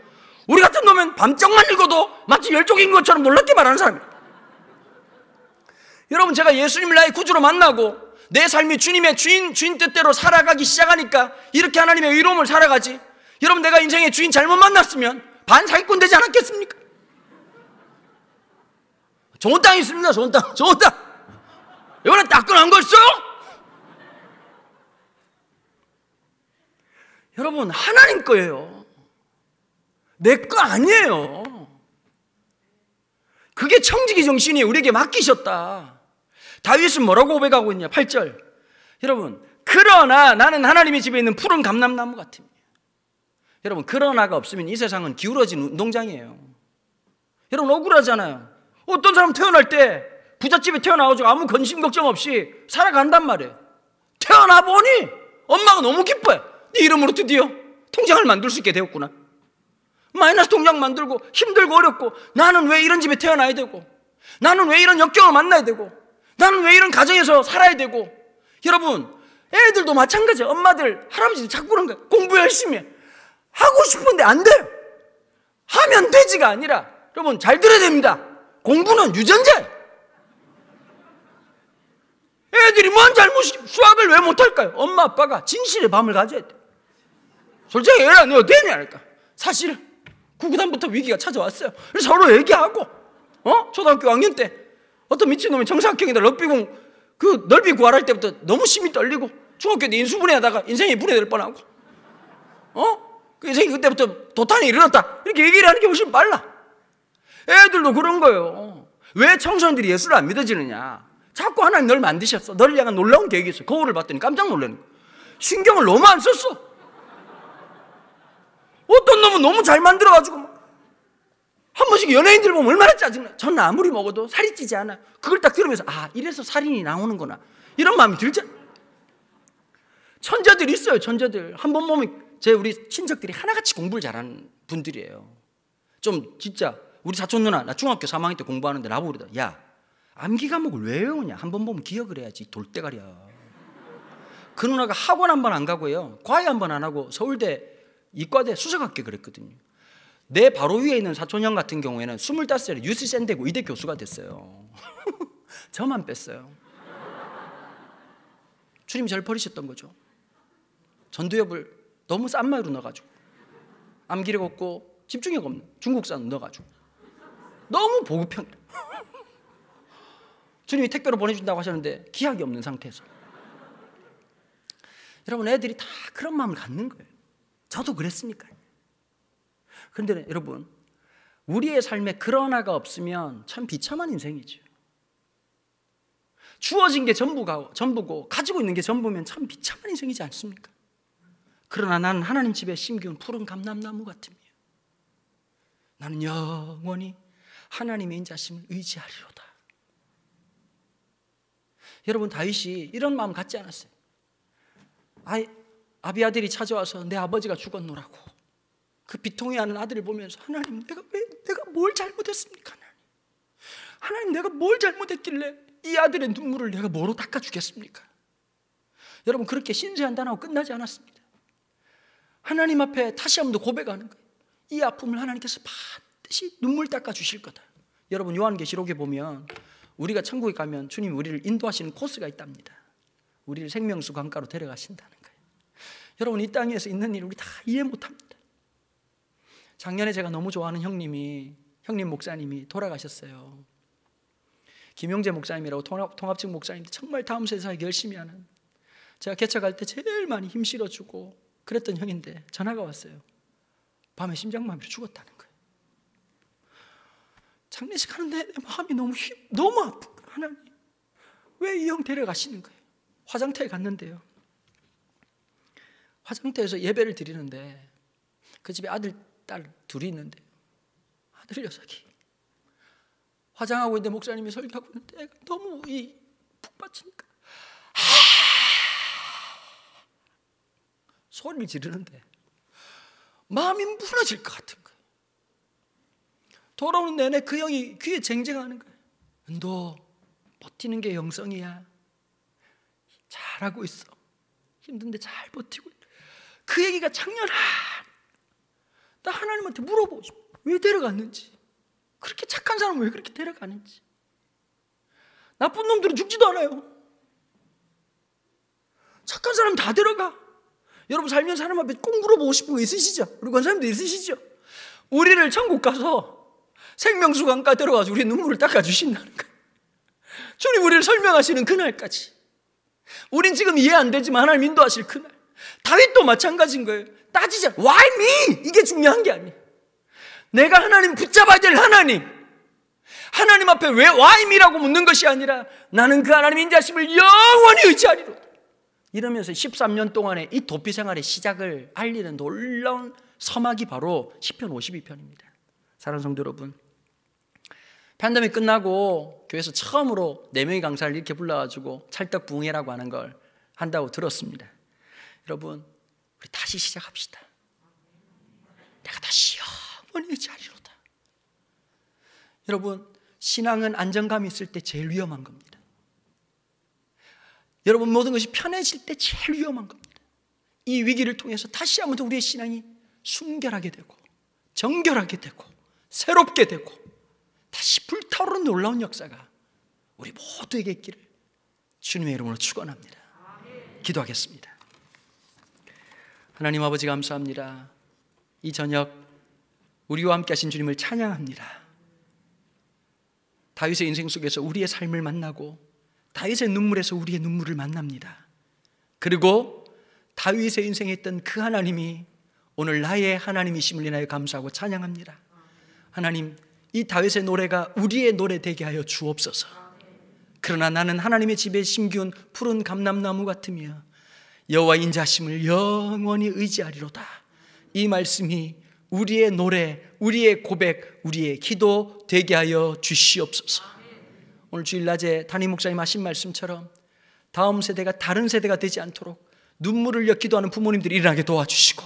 우리 같은 놈은 밤정만 읽어도 마치 열쪽인 것처럼 놀랍게 말하는 사람이에요. 여러분 제가 예수님을 나의 구주로 만나고 내 삶이 주님의 주인 뜻대로 살아가기 시작하니까 이렇게 하나님의 의로움을 살아가지. 여러분 내가 인생의 주인 잘못 만났으면 반사기꾼 되지 않았겠습니까? 좋은 땅이 있습니다. 좋은 땅. 이번에 따끈한 거 있어요? 여러분 하나님 거예요. 내 거 아니에요. 그게 청지기 정신이 우리에게 맡기셨다. 다윗은 뭐라고 고백하고 있냐? 8절. 여러분 그러나 나는 하나님의 집에 있는 푸른 감람나무 같으며. 여러분 그러나가 없으면 이 세상은 기울어진 운동장이에요. 여러분 억울하잖아요. 어떤 사람 태어날 때 부잣집에 태어나가지고 아무 근심 걱정 없이 살아간단 말이에요. 태어나 보니 엄마가 너무 기뻐해. 네 이름으로 드디어 통장을 만들 수 있게 되었구나. 마이너스 통장 만들고 힘들고 어렵고 나는 왜 이런 집에 태어나야 되고 나는 왜 이런 역경을 만나야 되고 나는 왜 이런 가정에서 살아야 되고. 여러분 애들도 마찬가지예요. 엄마들 할아버지들 자꾸 그런 거예요. 공부 열심히 해. 하고 싶은데 안 돼요. 하면 되지가 아니라 여러분 잘 들어야 됩니다. 공부는 유전자예요. 애들이 뭔 잘못이 수학을 왜 못할까요? 엄마 아빠가 진실의 밤을 가져야 돼. 솔직히 얘라 너 어떻게 했냐 하니까 사실 구구단부터 위기가 찾아왔어요. 그래서 서로 얘기하고 초등학교 6학년 때 어떤 미친놈이 정사각형에다 럭비공 그 넓이 구할할 때부터 너무 심이 떨리고 중학교 때 인수분해하다가 인생이 분해될 뻔하고 그 인생이 그때부터 도탄이 일어났다 이렇게 얘기를 하는 게 훨씬 빨라. 애들도 그런 거예요. 왜 청소년들이 예수를 안 믿어지느냐? 자꾸 하나님 널 만드셨어. 너를 향한 놀라운 계획이 있어. 거울을 봤더니 깜짝 놀라는 거야. 신경을 너무 안 썼어. 어떤 놈은 너무 잘 만들어가지고 한 번씩 연예인들 보면 얼마나 짜증나. 저는 아무리 먹어도 살이 찌지 않아. 그걸 딱 들으면서 이래서 살인이 나오는구나 이런 마음이 들잖아. 천재들 있어요. 천재들 한 번 보면 우리 친척들이 하나같이 공부를 잘하는 분들이에요. 좀 진짜 우리 사촌 누나 나 중학교 3학년 때 공부하는데 나보고 그러더라. 야 암기 과목을 왜 외우냐? 한 번 보면 기억을 해야지. 돌대가리야. 그 누나가 학원 한 번 안 가고요, 과외 한 번 안 하고 서울대 이과대 수석학교 그랬거든요. 내 바로 위에 있는 사촌형 같은 경우에는 25살에 뉴스 샌대고 의대 교수가 됐어요. 저만 뺐어요. 주님이 저를 버리셨던 거죠. 전두엽을 너무 싼 말로 넣어가지고, 암기력 없고 집중력 없는 중국산 넣어가지고 너무 보급형. 주님이 택배로 보내준다고 하셨는데 기약이 없는 상태에서. 여러분, 애들이 다 그런 마음을 갖는 거예요. 저도 그랬으니까요. 그런데 여러분, 우리의 삶에 그러나가 없으면 참 비참한 인생이죠. 주어진 게 전부고 가지고 있는 게 전부면 참 비참한 인생이지 않습니까? 그러나 나는 하나님 집에 심기운 푸른 감람나무 같으며 나는 영원히 하나님의 인자심을 의지하리로다. 여러분, 다윗이 이런 마음 갖지 않았어요. 아비아들이 찾아와서 내 아버지가 죽었노라고 그 비통해하는 아들을 보면서, 하나님, 내가 뭘 잘못했습니까? 하나님, 내가 뭘 잘못했길래 이 아들의 눈물을 내가 뭐로 닦아주겠습니까? 여러분, 그렇게 신세한탄하고 끝나지 않았습니다. 하나님 앞에 다시 한번 더 고백하는 거예요. 이 아픔을 하나님께서 반드시 눈물 닦아주실 거다. 여러분, 요한계시록에 보면 우리가 천국에 가면 주님이 우리를 인도하시는 코스가 있답니다. 우리를 생명수 강가로 데려가신다는 거예요. 여러분, 이 땅에서 있는 일 우리 다 이해 못합니다. 작년에 제가 너무 좋아하는 형님 목사님이 돌아가셨어요. 김용재 목사님이라고 통합측 목사님인데 정말 다음 세상에 열심히 하는, 제가 개척할 때 제일 많이 힘 실어주고 그랬던 형인데 전화가 왔어요. 밤에 심장마비로 죽었다는 거예요. 장례식 하는데 내 마음이 너무 아픈 거예요. 하나님, 왜 이 형 데려가시는 거예요? 화장터에 갔는데요, 화장터에서 예배를 드리는데 그 집에 아들, 딸 둘이 있는데 아들 녀석이 화장하고 있는데 목사님이 설교하고 있는데 애가 너무 푹 빠지니까 소리를 지르는데 마음이 무너질 것 같은 거예요. 돌아오는 내내 그 형이 귀에 쟁쟁하는 거예요. 너 버티는 게 영성이야. 잘하고 있어. 힘든데 잘 버티고 있어. 그 얘기가 작년 나 하나님한테 물어보고 싶어. 왜 데려갔는지, 그렇게 착한 사람을 왜 그렇게 데려가는지. 나쁜 놈들은 죽지도 않아요. 착한 사람 다 데려가. 여러분, 살면 사람 앞에 꼭 물어보고 싶은 거 있으시죠? 우리 권사님도 있으시죠? 우리를 천국 가서 생명수 강가 들어가서 우리의 눈물을 닦아주신다는 거예요. 주님 우리를 설명하시는 그날까지. 우린 지금 이해 안 되지만 하나님 인도하실 그날. 다윗도 마찬가지인 거예요. 따지자. Why me? 이게 중요한 게 아니에요. 내가 하나님 붙잡아야 될 하나님 앞에 왜 why me라고 묻는 것이 아니라 나는 그 하나님의 인자심을 영원히 의지하리로다. 이러면서 13년 동안의 이 도피 생활의 시작을 알리는 놀라운 서막이 바로 시편 52편입니다. 사랑하는 성도 여러분, 팬데믹 끝나고 교회에서 처음으로 4명의 강사를 이렇게 불러가지고 찰떡궁예라고 하는 걸 한다고 들었습니다. 여러분, 우리 다시 시작합시다. 내가 다시 영원히 의지하리로다. 여러분, 신앙은 안정감이 있을 때 제일 위험한 겁니다. 여러분, 모든 것이 편해질 때 제일 위험한 겁니다. 이 위기를 통해서 다시 한번 더 우리의 신앙이 순결하게 되고 정결하게 되고 새롭게 되고 다시 불타오르는 놀라운 역사가 우리 모두에게 있기를 주님의 이름으로 축원합니다. 기도하겠습니다. 하나님 아버지, 감사합니다. 이 저녁 우리와 함께 하신 주님을 찬양합니다. 다윗의 인생 속에서 우리의 삶을 만나고 다윗의 눈물에서 우리의 눈물을 만납니다. 그리고 다윗의 인생에 있던 그 하나님이 오늘 나의 하나님이심을 인하여 감사하고 찬양합니다. 하나님, 이 다윗의 노래가 우리의 노래 되게 하여 주옵소서. 그러나 나는 하나님의 집에 심기운 푸른 감람나무 같으며 여호와 인자심을 영원히 의지하리로다. 이 말씀이 우리의 노래, 우리의 고백, 우리의 기도 되게 하여 주시옵소서. 오늘 주일 낮에 담임 목사님 하신 말씀처럼 다음 세대가 다른 세대가 되지 않도록 눈물을 흘려 기도하는 부모님들이 일어나게 도와주시고,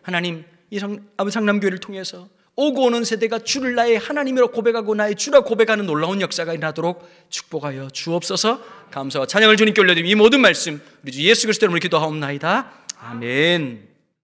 하나님, 이 아부 상남교회를 통해서 오고 오는 세대가 주를 나의 하나님이라 고백하고 나의 주라 고백하는 놀라운 역사가 일어나도록 축복하여 주옵소서. 감사와 찬양을 주님께 올려드리며 이 모든 말씀 우리 주 예수 그리스도 이름으로 기도하옵나이다. 아멘.